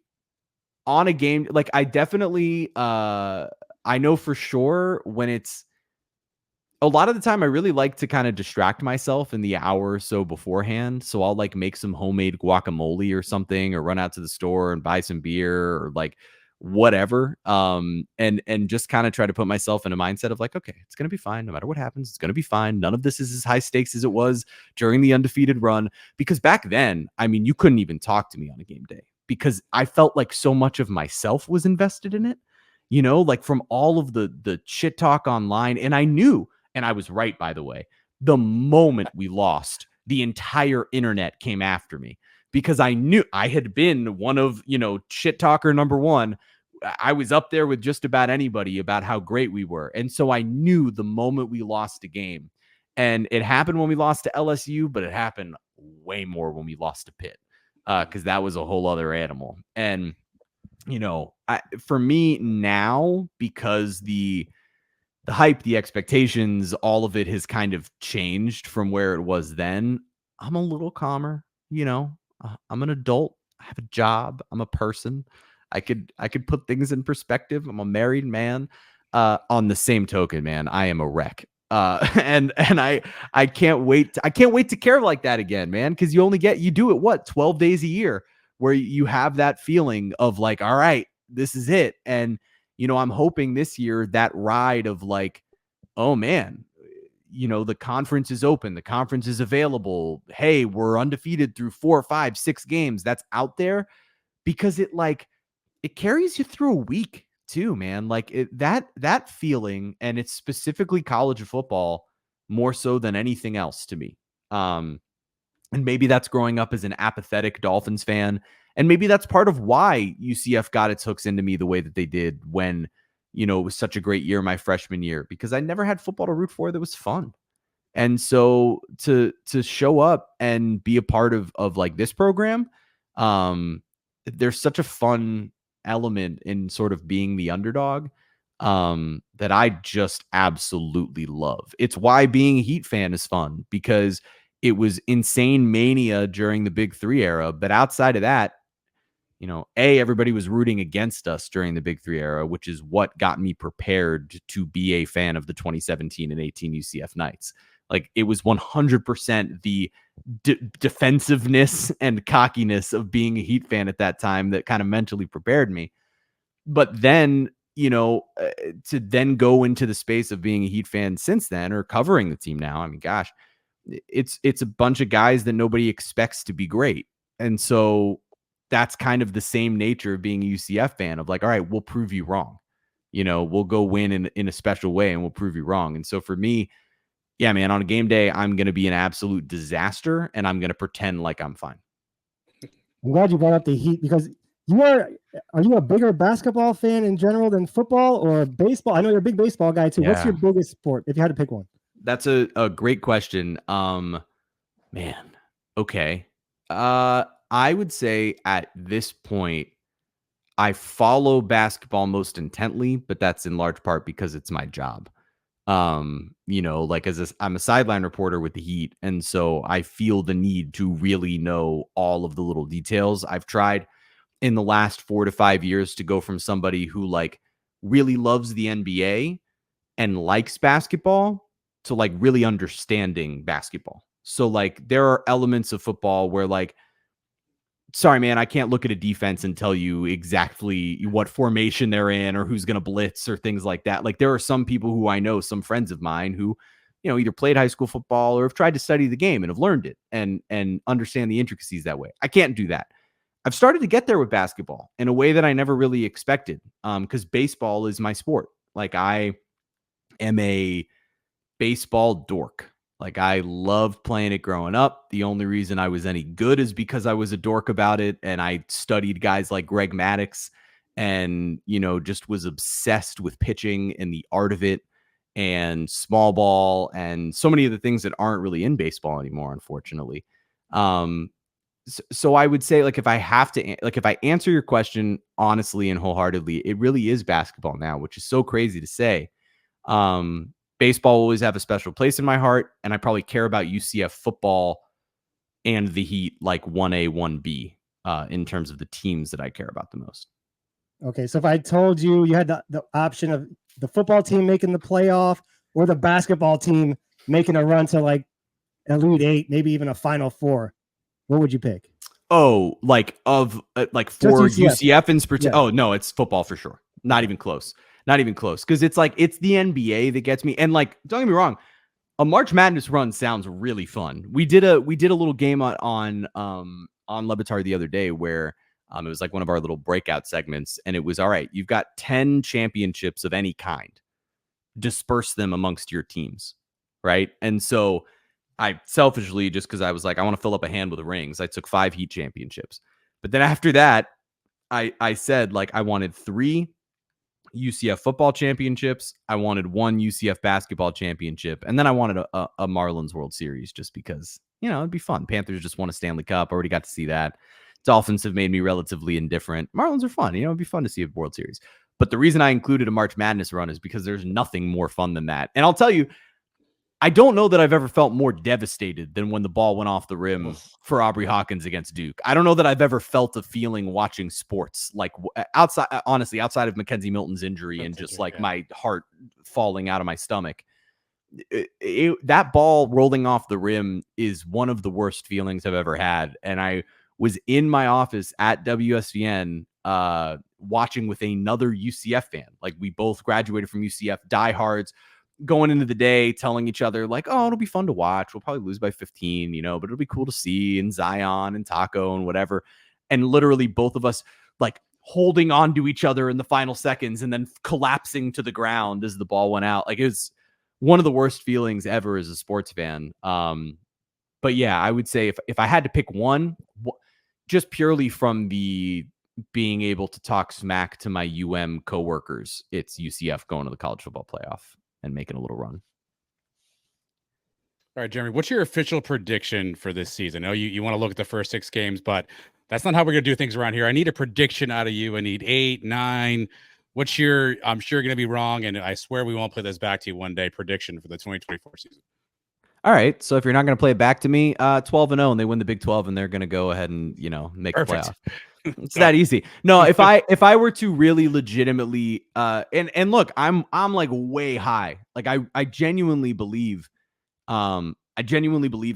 game, like, I definitely I know for sure when it's a lot of the time, I really like to kind of distract myself in the hour or so beforehand. So I'll like make some homemade guacamole or something, or run out to the store and buy some beer, or like whatever. And just kind of try to put myself in a mindset of like, okay, it's going to be fine. No matter what happens, it's going to be fine. None of this is as high stakes as it was during the undefeated run. Because back then, I mean, you couldn't even talk to me on a game day because I felt like so much of myself was invested in it, like from all of the shit talk online. And I knew, and I was right, by the way, the moment we lost, the entire internet came after me, because I knew I had been one of, shit talker number one. I was up there with just about anybody about how great we were. And so I knew the moment we lost a game, and it happened when we lost to LSU, but it happened way more when we lost to Pitt, because that was a whole other animal. And for me now, because the hype, the expectations, all of it has kind of changed from where it was then. I'm a little calmer, I'm an adult. I have a job. I'm a person. I could put things in perspective. I'm a married man. On the same token, man, I am a wreck. And I can't wait. I can't wait to care like that again, man. Because you do it 12 days a year, where you have that feeling of like, all right, this is it. And I'm hoping this year that ride of like, oh man, the conference is open, the conference is available. Hey, we're undefeated through 4, 5, 6 games. That's out there, because it carries you through a week too, man. Like that feeling, and it's specifically college football more so than anything else to me. And maybe that's growing up as an apathetic Dolphins fan. And maybe that's part of why UCF got its hooks into me the way that they did when, it was such a great year my freshman year, because I never had football to root for that was fun. And so to show up and be a part of like this program, there's such a fun element in sort of being the underdog that I just absolutely love. It's why being a Heat fan is fun, because it was insane mania during the Big Three era. But outside of that, everybody was rooting against us during the Big Three era, which is what got me prepared to be a fan of the 2017 and 18 UCF Knights. Like, it was 100% the defensiveness and cockiness of being a Heat fan at that time that kind of mentally prepared me. But then, to then go into the space of being a Heat fan since then, or covering the team now, I mean, gosh, it's a bunch of guys that nobody expects to be great. And so that's kind of the same nature of being a UCF fan, of like, all right, we'll prove you wrong. We'll go win in a special way and we'll prove you wrong. And so for me, yeah, man, on a game day, I'm going to be an absolute disaster and I'm going to pretend like I'm fine. I'm glad you brought up the Heat, because are you a bigger basketball fan in general than football or baseball? I know you're a big baseball guy too. Yeah. What's your biggest sport, if you had to pick one? That's a great question. Man. Okay. I would say at this point, I follow basketball most intently, but that's in large part because it's my job. Like I'm a sideline reporter with the Heat. And so I feel the need to really know all of the little details. I've tried in the last 4 to 5 years to go from somebody who like really loves the NBA and likes basketball to like really understanding basketball. So like there are elements of football where like, sorry, man, I can't look at a defense and tell you exactly what formation they're in or who's going to blitz or things like that. Like there are some people who I know, some friends of mine who, either played high school football or have tried to study the game and have learned it and understand the intricacies that way. I can't do that. I've started to get there with basketball in a way that I never really expected, because baseball is my sport. Like I am a baseball dork. Like I loved playing it growing up. The only reason I was any good is because I was a dork about it. And I studied guys like Greg Maddux and, just was obsessed with pitching and the art of it and small ball and so many of the things that aren't really in baseball anymore, unfortunately. So I would say, like, if I answer your question honestly and wholeheartedly, it really is basketball now, which is so crazy to say. Baseball will always have a special place in my heart, and I probably care about UCF football and the Heat like 1A, 1B in terms of the teams that I care about the most. Okay, so if I told you had the option of the football team making the playoff or the basketball team making a run to like Elite Eight, maybe even a Final Four, what would you pick? Oh, like for UCF in particular? Yeah. Oh, no, it's football for sure. Not even close. Not even close. Because it's like, it's the NBA that gets me. And like, don't get me wrong, a March Madness run sounds really fun. We did a little game on Le Batard the other day where it was like one of our little breakout segments. And it was, all right, you've got 10 championships of any kind. Disperse them amongst your teams. Right. And so I selfishly, just because I was like, I want to fill up a hand with rings, I took 5 Heat championships. But then after that, I said, like, I wanted 3 UCF football championships. I wanted 1 UCF basketball championship. And then I wanted a Marlins World Series just because, it'd be fun. Panthers just won a Stanley Cup. Already got to see that. Dolphins have made me relatively indifferent. Marlins are fun. It'd be fun to see a World Series. But the reason I included a March Madness run is because there's nothing more fun than that. And I'll tell you, I don't know that I've ever felt more devastated than when the ball went off the rim for Aubrey Hawkins against Duke. I don't know that I've ever felt a feeling watching sports like outside of Mackenzie Milton's injury and just like my heart falling out of my stomach. That ball rolling off the rim is one of the worst feelings I've ever had. And I was in my office at WSVN watching with another UCF fan. Like, we both graduated from UCF, diehards, going into the day telling each other like, oh, it'll be fun to watch. We'll probably lose by 15, but it'll be cool to see, and Zion and Taco and whatever. And literally both of us like holding on to each other in the final seconds and then collapsing to the ground as the ball went out. Like, it was one of the worst feelings ever as a sports fan. But yeah, I would say if I had to pick one, just purely from the being able to talk smack to my coworkers, it's UCF going to the college football playoff and making a little run. All right, Jeremy, what's your official prediction for this season? I know you want to look at the first 6 games, but that's not how we're going to do things around here. I need a prediction out of you. I need 8, 9. What's your, I'm sure going to be wrong, and I swear we won't play this back to you one day, prediction for the 2024 season? All right. So if you're not going to play it back to me, 12-0, and they win the Big 12, and they're going to go ahead and, make the playoff. It's that easy. No, if I were to really legitimately, and look, I'm like way high. Like I genuinely believe, in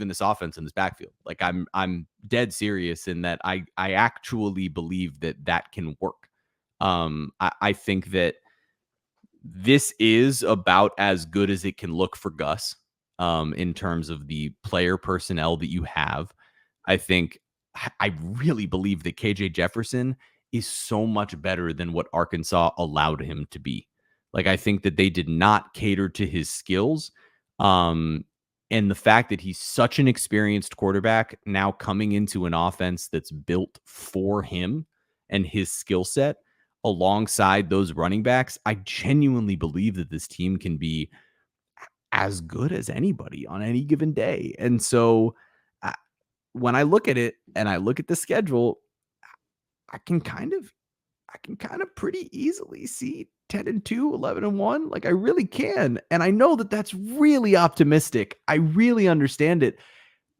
this offense, in this backfield. Like I'm dead serious in that I actually believe that can work. I think that this is about as good as it can look for Gus, in terms of the player personnel that you have. I really believe that KJ Jefferson is so much better than what Arkansas allowed him to be. Like, I think that they did not cater to his skills. And the fact that he's such an experienced quarterback now coming into an offense that's built for him and his skill set alongside those running backs, I genuinely believe that this team can be as good as anybody on any given day. And so when I look at it and I look at the schedule, I can kind of pretty easily see 10-2, 11-1. Like, I really can. And I know that that's really optimistic. I really understand it.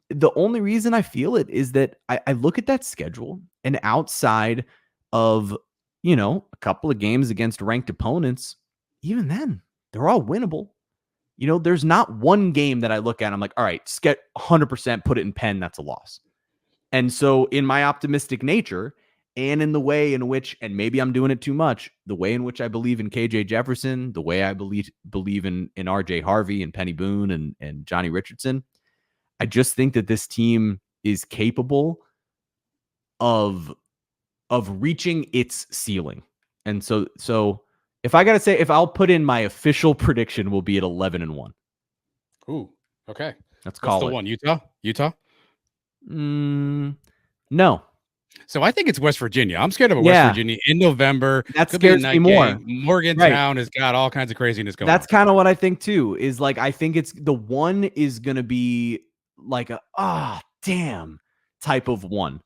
The only reason I feel it is that I look at that schedule, and outside of, a couple of games against ranked opponents, even then, they're all winnable. There's not one game that I look at, I'm like, all right, 100% put it in pen, that's a loss. And so in my optimistic nature, and in the way in which, and maybe I'm doing it too much, the way in which I believe in KJ Jefferson, the way I believe in RJ Harvey and Penny Boone and Johnny Richardson, I just think that this team is capable of reaching its ceiling. And so if I got to say, if I'll put in my official prediction, will be at 11-1. Ooh, okay. Let's call What's the one? Utah? No. So I think it's West Virginia. I'm scared of West Virginia in November. That scares me more. Game. Morgantown has got all kinds of craziness going on. That's kind of what I think too, is like, I think it's the one is going to be like a, damn type of one.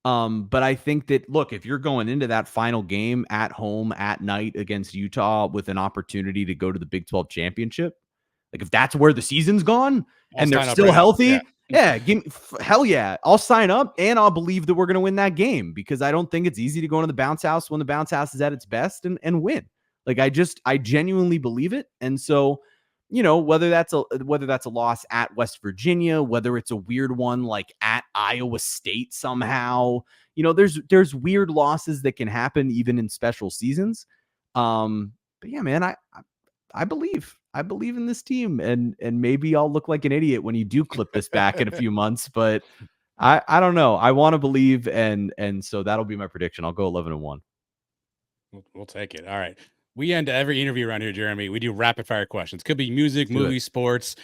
But I think that, look, if you're going into that final game at home at night against Utah with an opportunity to go to the Big 12 championship, like if that's where the season's gone and they're still healthy, hell yeah, I'll sign up and I'll believe that we're going to win that game, because I don't think it's easy to go into the bounce house when the bounce house is at its best and win. Like, I genuinely believe it. And so, whether that's a loss at West Virginia, whether it's a weird one like at Iowa State somehow, there's weird losses that can happen even in special seasons. But yeah, man, I believe in this team, and maybe I'll look like an idiot when you do clip this back in a few months, but I don't know. I want to believe, and so that'll be my prediction. I'll go 11-1. We'll take it. All right. We end every interview around here, Jeremy. We do rapid fire questions. Could be music, Let's do movies, sports.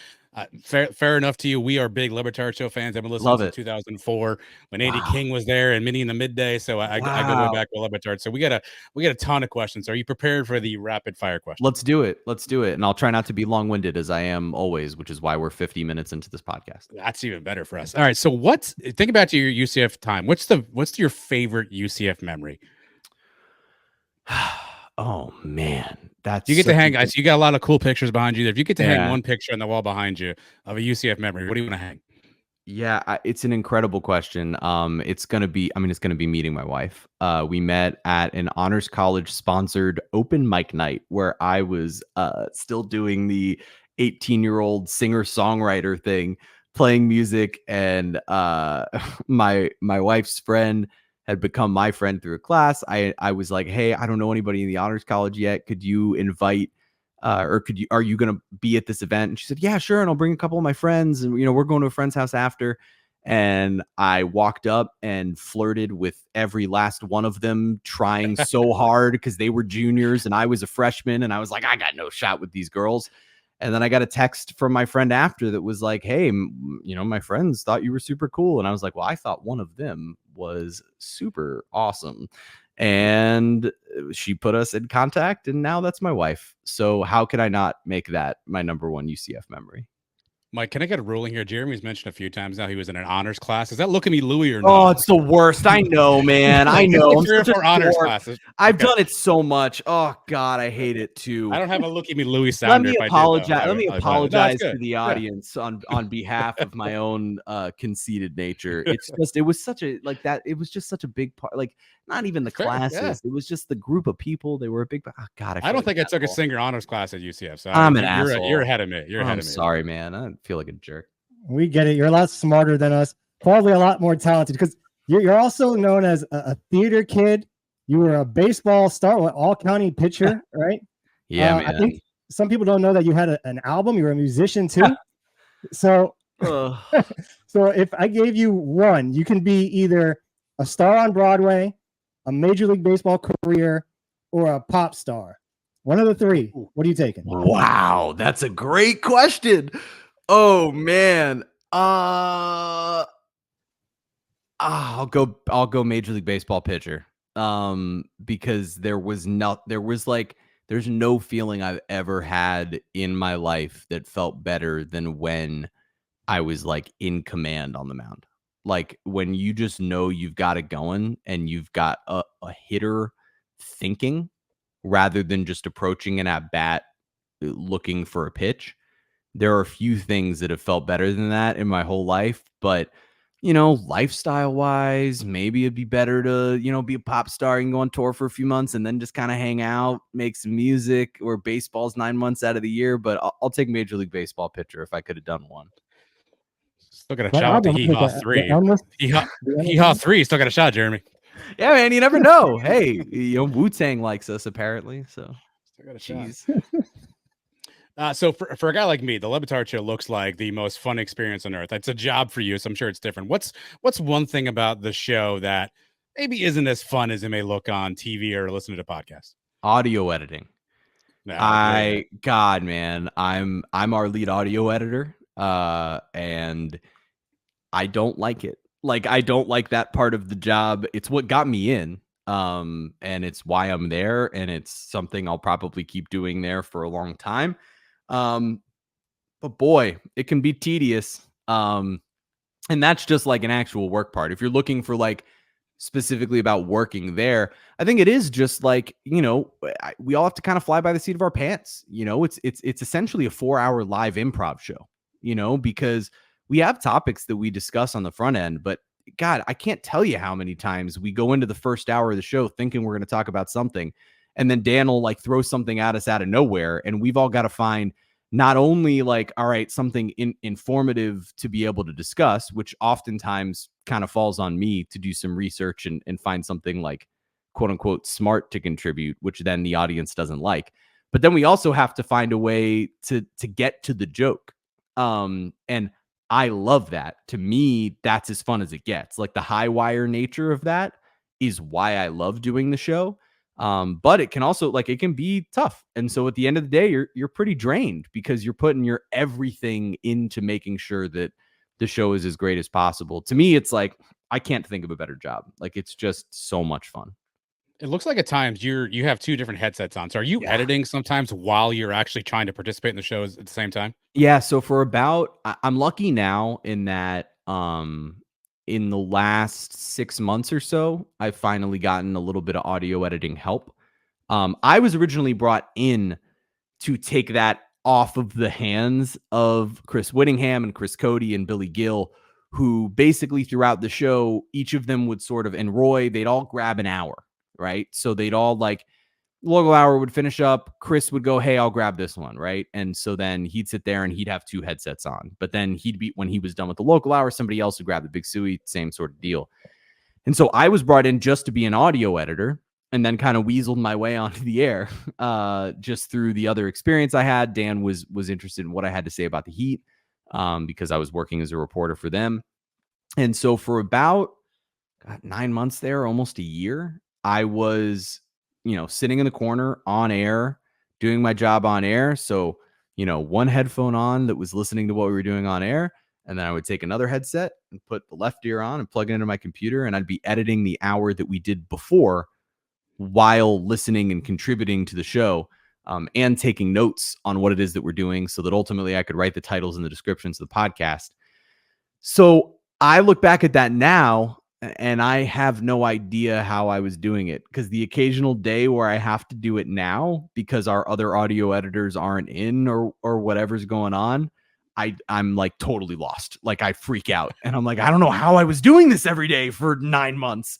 Fair enough to you. We are big Libertard Show fans. I've been listening Love since it. 2004 when Andy Wow. King was there and Minnie in the Midday. So I go way Wow. back with Libertard. So we got a ton of questions. Are you prepared for the rapid fire questions? Let's do it. Let's do it. And I'll try not to be long-winded as I am always, which is why we're 50 minutes into this podcast. That's even better for us. All right. So think about your UCF time. What's your favorite UCF memory? Oh man, that's you get to hang. So you got a lot of cool pictures behind you. If you get to hang Yeah. one picture on the wall behind you of a UCF memory, what do you want to hang? Yeah, it's an incredible question. It's gonna be meeting my wife. We met at an honors college sponsored open mic night where I was still doing the 18-year-old singer-songwriter thing, playing music, and my wife's friend had become my friend through a class. I was like, hey, I don't know anybody in the honors college yet. Could you invite are you going to be at this event? And she said, yeah, sure. And I'll bring a couple of my friends, and, we're going to a friend's house after. And I walked up and flirted with every last one of them, trying so hard because they were juniors and I was a freshman, and I was like, I got no shot with these girls. And then I got a text from my friend after that was like, hey, my friends thought you were super cool. And I was like, well, I thought one of them was super awesome. And she put us in contact, and now that's my wife. So how could I not make that my number one UCF memory? Mike, can I get a ruling here? Jeremy's mentioned a few times now he was in an honors class. Is that Look at Me Louie or not? Oh, it's the worst. I know, man. I know. 3 or 4 honors classes. I've done it so much. Oh God, I hate it too. I don't have a Look at Me Louie sounder. Let me apologize to the audience on behalf of my own conceited nature. It was such a big part. Like, not even the classes. Yeah. It was just the group of people. They were a big. Oh God, I don't think I took a singer honors class at UCF. So I'm an asshole. You're ahead of me. I'm sorry, man. I feel like a jerk. We get it. You're a lot smarter than us. Probably a lot more talented because you're also known as a theater kid. You were a baseball star, all-county pitcher, right? Yeah, man. I think some people don't know that you had an album. You were a musician too. So if I gave you one, you can be either a star on Broadway, a Major League Baseball career, or a pop star. One of the three. What are you taking? Wow, that's a great question. Oh man. I'll go Major League Baseball pitcher. Because there's no feeling I've ever had in my life that felt better than when I was like in command on the mound. Like when you just know you've got it going and you've got a hitter thinking rather than just approaching an at bat looking for a pitch. There are a few things that have felt better than that in my whole life, but lifestyle wise, maybe it'd be better to, be a pop star and go on tour for a few months and then just kind of hang out, make some music, or baseball's 9 months out of the year. But I'll take Major League Baseball pitcher if I could have done one. Still got a shot with the Hee Haw 3. Hee Haw 3, still got a shot, Jeremy. Yeah, man, you never know. Hey, Wu-Tang likes us apparently, so still got a shot. So for a guy like me, the Libertard Show looks like the most fun experience on earth. It's a job for you, so I'm sure it's different. What's one thing about the show that maybe isn't as fun as it may look on TV or listen to the podcast? Audio editing. God, man, I'm our lead audio editor, and I don't like it. Like, I don't like that part of the job. It's what got me in. And it's why I'm there, and it's something I'll probably keep doing there for a long time. But boy, it can be tedious. And that's just like an actual work part. If you're looking for like specifically about working there, I think it is just like, we all have to kind of fly by the seat of our pants. It's essentially a 4-hour live improv show, because we have topics that we discuss on the front end, but God, I can't tell you how many times we go into the first hour of the show thinking we're going to talk about something, and then Dan will like throw something at us out of nowhere, and we've all got to find not only like, all right, something informative to be able to discuss, which oftentimes kind of falls on me to do some research and find something like quote unquote smart to contribute, which then the audience doesn't like. But then we also have to find a way to get to the joke. And I love that. To me, that's as fun as it gets. Like the high wire nature of that is why I love doing the show. But it can also it can be tough. And so at the end of the day, you're pretty drained because you're putting your everything into making sure that the show is as great as possible. To me, it's like, I can't think of a better job. Like, it's just so much fun. It looks like at times you have two different headsets on. So are you editing sometimes while you're actually trying to participate in the shows at the same time? Yeah. So for I'm lucky now in that, in the last 6 months or so, I've finally gotten a little bit of audio editing help. I was originally brought in to take that off of the hands of Chris Whittingham and Chris Cody and Billy Gill, who basically throughout the show, each of them would sort of, and Roy, they'd all grab an hour, right? So they'd all logo hour would finish up. Chris would go, hey, I'll grab this one, right? And so then he'd sit there and he'd have two headsets on. But then when he was done with the local hour, somebody else would grab the Big Suey, same sort of deal. And so I was brought in just to be an audio editor and then kind of weaseled my way onto the air just through the other experience I had. Dan was interested in what I had to say about the Heat because I was working as a reporter for them. And so for about 9 months there, almost a year, I was, sitting in the corner on air, doing my job on air. So, one headphone on that was listening to what we were doing on air. And then I would take another headset and put the left ear on and plug it into my computer. And I'd be editing the hour that we did before while listening and contributing to the show and taking notes on what it is that we're doing so that ultimately I could write the titles and the descriptions of the podcast. So I look back at that now and I have no idea how I was doing it, because the occasional day where I have to do it now because our other audio editors aren't in or whatever's going on, I'm like totally lost. Like, I freak out and I'm like, I don't know how I was doing this every day for 9 months.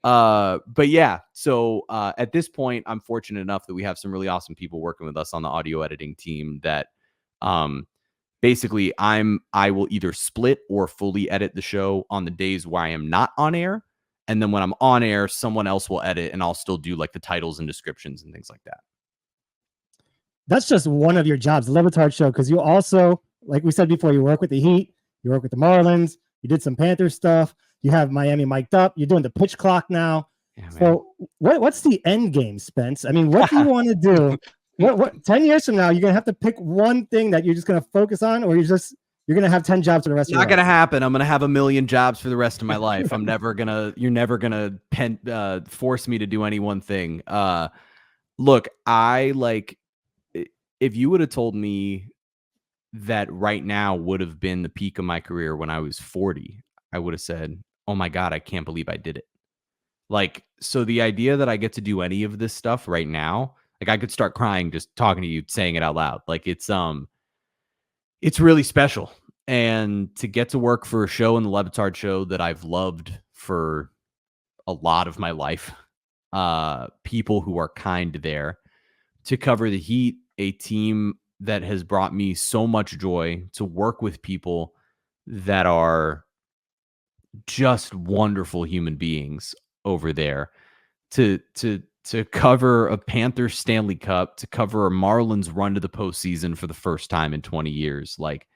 But yeah, so at this point, I'm fortunate enough that we have some really awesome people working with us on the audio editing team that basically I will either split or fully edit the show on the days where I am not on air. And then when I'm on air, someone else will edit and I'll still do like the titles and descriptions and things like that. That's just one of your jobs, the Levitard Show, because you also, like we said before, you work with the Heat, you work with the Marlins, you did some Panthers stuff, you have Miami mic'd up, you're doing the pitch clock now. Yeah, so what's the end game, Spence? I mean, what do you want to do? What 10 years from now, you're gonna have to pick one thing that you're just gonna focus on, or you're gonna have 10 jobs for the rest of your life? Not gonna happen. I'm gonna have a million jobs for the rest of my life. You're never gonna force me to do any one thing. Look, if you would have told me that right now would have been the peak of my career when I was 40, I would have said, oh my God, I can't believe I did it. Like, so the idea that I get to do any of this stuff right now, like, I could start crying just talking to you, saying it out loud. Like, it's really special. And to get to work for a show in the Levitard Show that I've loved for a lot of my life, people who are kind there, to cover the Heat, a team that has brought me so much joy, to work with people that are just wonderful human beings over there, to cover a Panthers Stanley Cup, to cover a Marlins run to the postseason for the first time in 20 years. Like,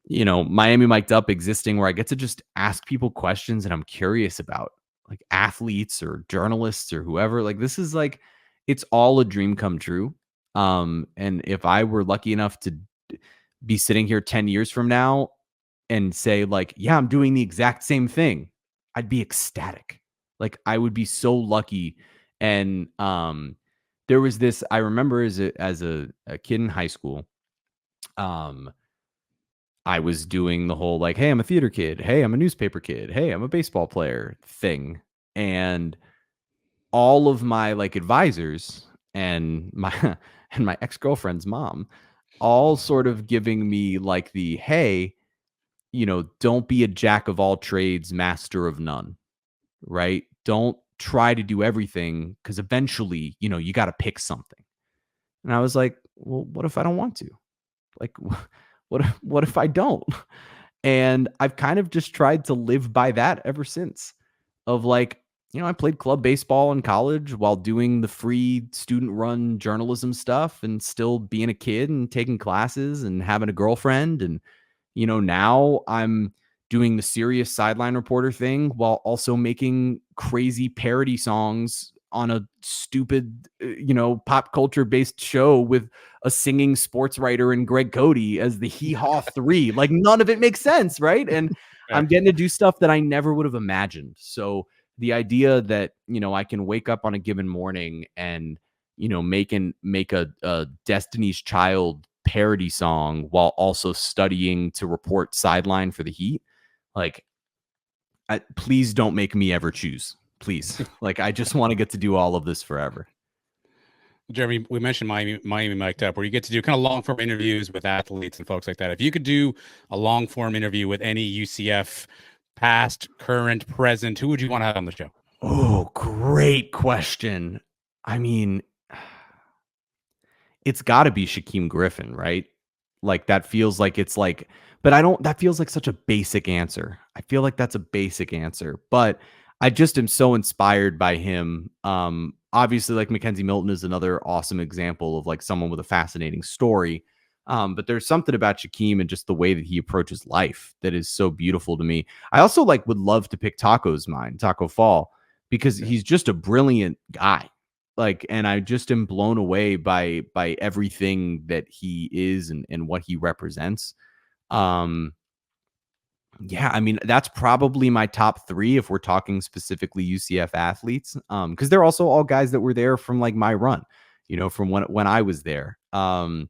Miami Mic'd Up existing, where I get to just ask people questions and I'm curious about, like, athletes or journalists or whoever. Like, this is like, it's all a dream come true. And if I were lucky enough to be sitting here 10 years from now and say, like, yeah, I'm doing the exact same thing, I'd be ecstatic. Like, I would be so lucky. And there was this, I remember as a kid in high school, I was doing the whole, like, hey, I'm a theater kid. Hey, I'm a newspaper kid. Hey, I'm a baseball player thing. And all of my like advisors and my ex-girlfriend's mom, all sort of giving me like the, hey, don't be a jack of all trades, master of none, right? Don't try to do everything, because eventually, you got to pick something. And I was like, well, what if I don't want to? Like, what if I don't? And I've kind of just tried to live by that ever since, of like, I played club baseball in college while doing the free student run journalism stuff and still being a kid and taking classes and having a girlfriend. And, now I'm doing the serious sideline reporter thing while also making crazy parody songs a stupid, pop culture based show with a singing sports writer and Greg Cody as the Hee Haw 3. Like, none of it makes sense, right? And I'm getting to do stuff that I never would have imagined. So the idea that, I can wake up on a given morning and, make a Destiny's Child parody song while also studying to report sideline for the Heat, like, please don't make me ever choose. Please. Like, I just want to get to do all of this forever. Jeremy, we mentioned Miami Mic'd Up, where you get to do kind of long form interviews with athletes and folks like that. If you could do a long form interview with any UCF past, current, present, who would you want to have on the show? Oh, great question. I mean, it's got to be Shaquem Griffin, right? Like, that feels like it's like, but that feels like such a basic answer. I feel like that's a basic answer, but I just am so inspired by him. Obviously, like, Mackenzie Milton is another awesome example of like someone with a fascinating story. But there's something about Shaquem and just the way that he approaches life that is so beautiful to me. I also would love to pick Taco Fall, because he's just a brilliant guy. Like, and I just am blown away by everything that he is and what he represents. Yeah, I mean, that's probably my top 3 if we're talking specifically UCF athletes, because they're also all guys that were there from like my run, from when I was there. And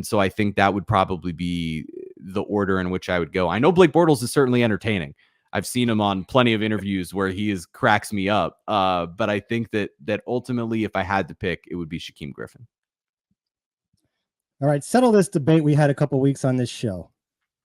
so I think that would probably be the order in which I would go. I know Blake Bortles is certainly entertaining. I've seen him on plenty of interviews where he cracks me up. But I think that ultimately, if I had to pick, it would be Shaquem Griffin. All right, settle this debate we had a couple weeks on this show.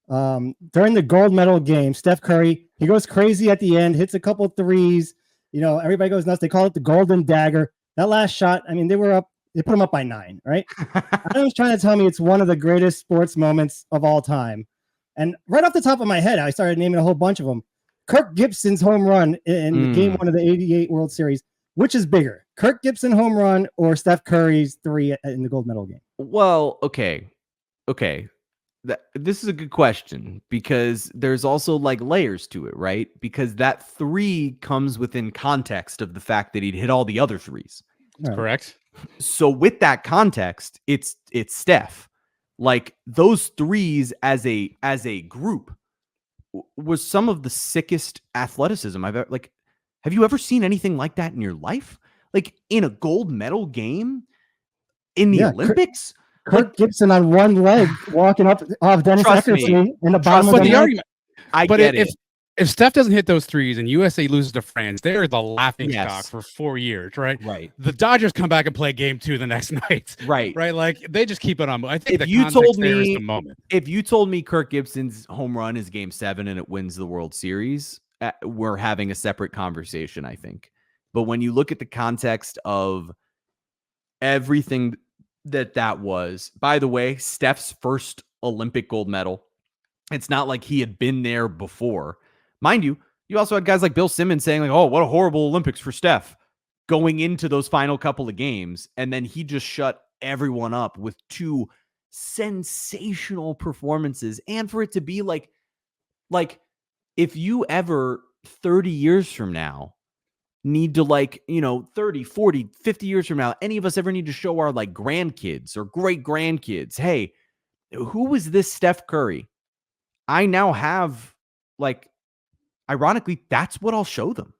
During the gold medal game, Steph Curry, he goes crazy at the end, hits a couple threes. Everybody goes nuts. They call it the golden dagger. That last shot, I mean, they put him up by 9, right? I was trying to tell me it's one of the greatest sports moments of all time. And right off the top of my head, I started naming a whole bunch of them. Kirk Gibson's home run in game 1 of the 88 World Series. Which is bigger, Kirk Gibson home run or Steph Curry's 3 in the gold medal game? Well, okay. This is a good question, because there's also like layers to it, right? Because that 3 comes within context of the fact that he'd hit all the other 3s. Right. Correct. So with that context, it's Steph. Like, those 3s as a group was some of the sickest athleticism I've ever, like, have you ever seen anything like that in your life? Like, in a gold medal game in the Olympics? Kirk Gibson on one leg walking up off Dennis Eckersley in the bottom of the argument. I get it. If Steph doesn't hit those 3s and USA loses to France, they're the laughing stock for 4 years, right? Right. The Dodgers come back and play game 2 the next night. Right. Right. Like, they just keep it on. I think if you told me is the moment. If you told me Kirk Gibson's home run is game 7 and it wins the World Series, we're having a separate conversation, I think. But when you look at the context of everything that was, by the way, Steph's first Olympic gold medal, it's not like he had been there before. Mind you, you also had guys like Bill Simmons saying like, oh, what a horrible Olympics for Steph going into those final couple of games. And then he just shut everyone up with 2 sensational performances. And for it to be like if you ever 30 years from now need to 30, 40, 50 years from now, any of us ever need to show our like grandkids or great grandkids, hey, who was this Steph Curry? I now have ironically, that's what I'll show them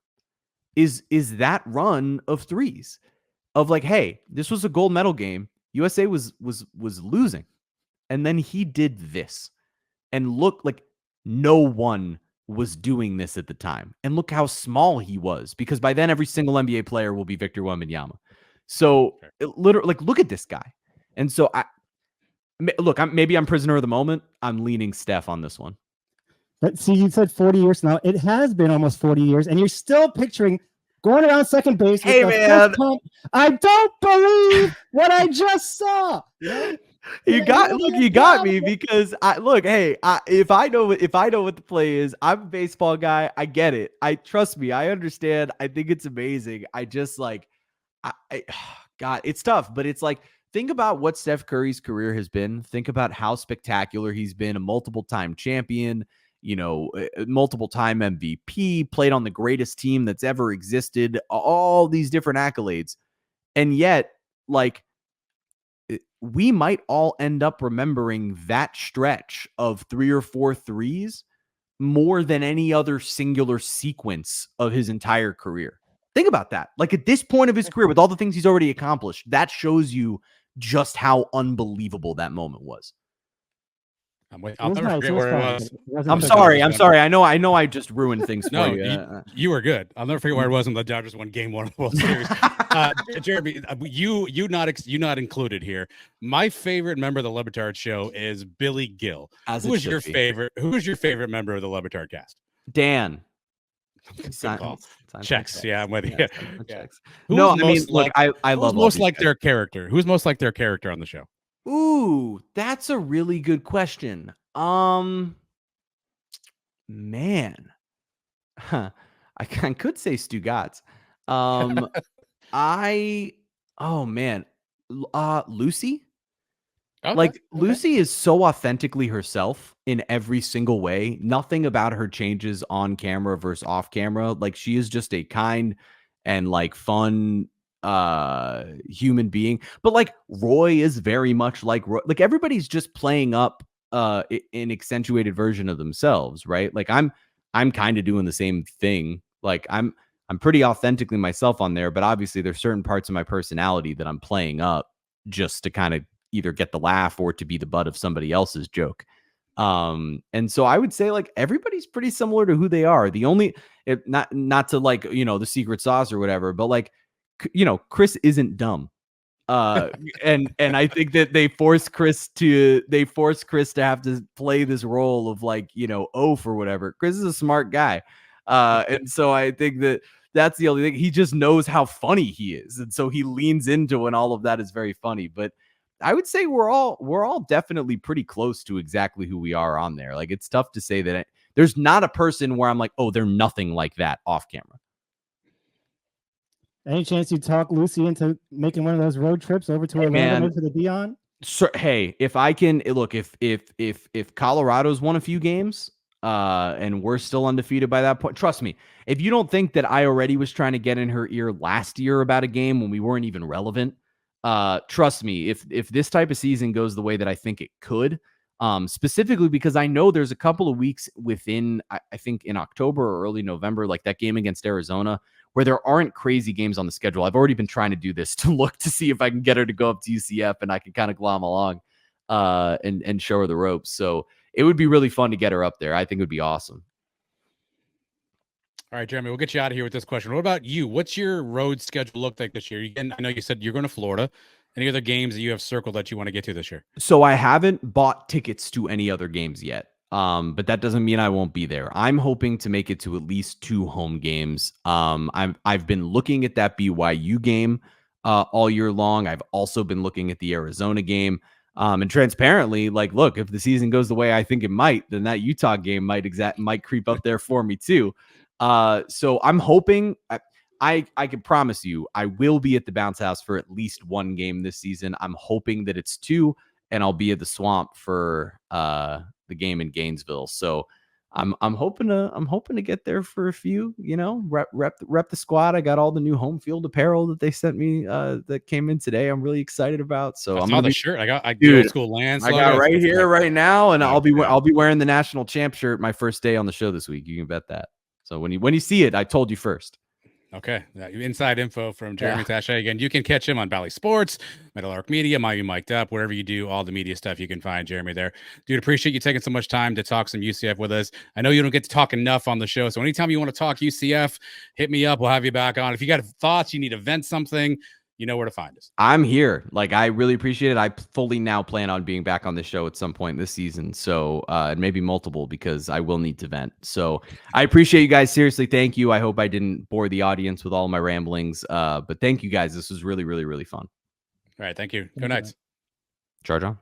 is that run of 3s of like, hey, this was a gold medal game. USA was losing. And then he did this, and look, like, no one was doing this at the time. And look how small he was, because by then every single NBA player will be Victor Wembanyama. So literally, like, look at this guy. And so maybe I'm prisoner of the moment. I'm leaning Steph on this one. But see, you said 40 years now. It has been almost 40 years, and you're still picturing going around second base. Hey, man. I don't believe what I just saw. You got me, because if I know what the play is, I'm a baseball guy. I get it. Trust me. I understand. I think it's amazing. I just God, it's tough, but it's like, think about what Steph Curry's career has been. Think about how spectacular he's been, a multiple-time champion. multiple-time MVP, played on the greatest team that's ever existed, all these different accolades. And yet, like, we might all end up remembering that stretch of 3 or 4 threes more than any other singular sequence of his entire career. Think about that. Like, at this point of his career, with all the things he's already accomplished, that shows you just how unbelievable that moment was. I'll never forget where it was. I'm sorry. I know I just ruined things for you. You were good. I'll never forget where it was when the Dodgers won Game 1 of the World Series. Jeremy, you not included here. My favorite member of the Le Batard show is Billy Gill. Who was your favorite member of the Le Batard cast? Dan. Checks. Yeah, I'm with you. Checks. No, I mean, look, I love most like their character. Who's most like their character on the show? Ooh, that's a really good question. Man, I could say Stu Gatz. Lucy. Okay. Lucy is so authentically herself in every single way. Nothing about her changes on camera versus off camera. Like, she is just a kind and like fun human being. But like, Roy is very much like Roy. Like, everybody's just playing up an accentuated version of themselves, right? Like, I'm kind of doing the same thing. Like, I'm pretty authentically myself on there, but obviously there's certain parts of my personality that I'm playing up just to kind of either get the laugh or to be the butt of somebody else's joke. And so I would say, like, everybody's pretty similar to who they are. The only, not to like, the secret sauce or whatever, but like, Chris isn't dumb. And I think that they force Chris to have to play this role of like, oaf or whatever. Chris is a smart guy. And so I think that that's the only thing. He just knows how funny he is. And so he leans into when all of that is very funny. But I would say we're all definitely pretty close to exactly who we are on there. Like, it's tough to say that there's not a person where I'm like, oh, they're nothing like that off camera. Any chance you talk Lucy into making one of those road trips over to Orlando for the Dion? So, hey, if I can look, if Colorado's won a few games, and we're still undefeated by that point, trust me, if you don't think that I already was trying to get in her ear last year about a game when we weren't even relevant, trust me, if this type of season goes the way that I think it could, specifically because I know there's a couple of weeks within, I think in October or early November, like that game against Arizona, where there aren't crazy games on the schedule. I've already been trying to do this to look to see if I can get her to go up to UCF and I can kind of glom along, and show her the ropes. So it would be really fun to get her up there. I think it would be awesome. All right, Jeremy, we'll get you out of here with this question. What about you? What's your road schedule look like this year? I know you said you're going to Florida. Any other games that you have circled that you want to get to this year? So I haven't bought tickets to any other games yet. But that doesn't mean I won't be there. I'm hoping to make it to at least 2 home games. I've been looking at that BYU game all year long. I've also been looking at the Arizona game. And transparently, like, look, if the season goes the way I think it might, then that Utah game might creep up there for me too. So I'm hoping I can promise you I will be at the Bounce House for at least 1 game this season. I'm hoping that it's 2, and I'll be at the Swamp for the game in Gainesville. So I'm hoping to get there for a few, rep the squad. I got all the new home field apparel that they sent me that came in today. I'm really excited about. So I'm on the shirt. I got old school Lance. I got right here, right now, and I'll be wearing the national champ shirt my first day on the show this week. You can bet that. So when you see it, I told you first. Okay. Inside info from Jeremy Tache. Again, you can catch him on Bally Sports, Meadowlark Media, Miami Mic'd Up, wherever you do all the media stuff, you can find Jeremy there. Dude, appreciate you taking so much time to talk some UCF with us. I know you don't get to talk enough on the show, so anytime you want to talk UCF, hit me up. We'll have you back on. If you got thoughts, you need to vent something, you know where to find us. I'm here. Like, I really appreciate it. I fully now plan on being back on the show at some point this season. So, and maybe multiple, because I will need to vent. So I appreciate you guys. Seriously. Thank you. I hope I didn't bore the audience with all my ramblings. But thank you guys. This was really, really, really fun. All right. Thank you. Go Knights. Charge on.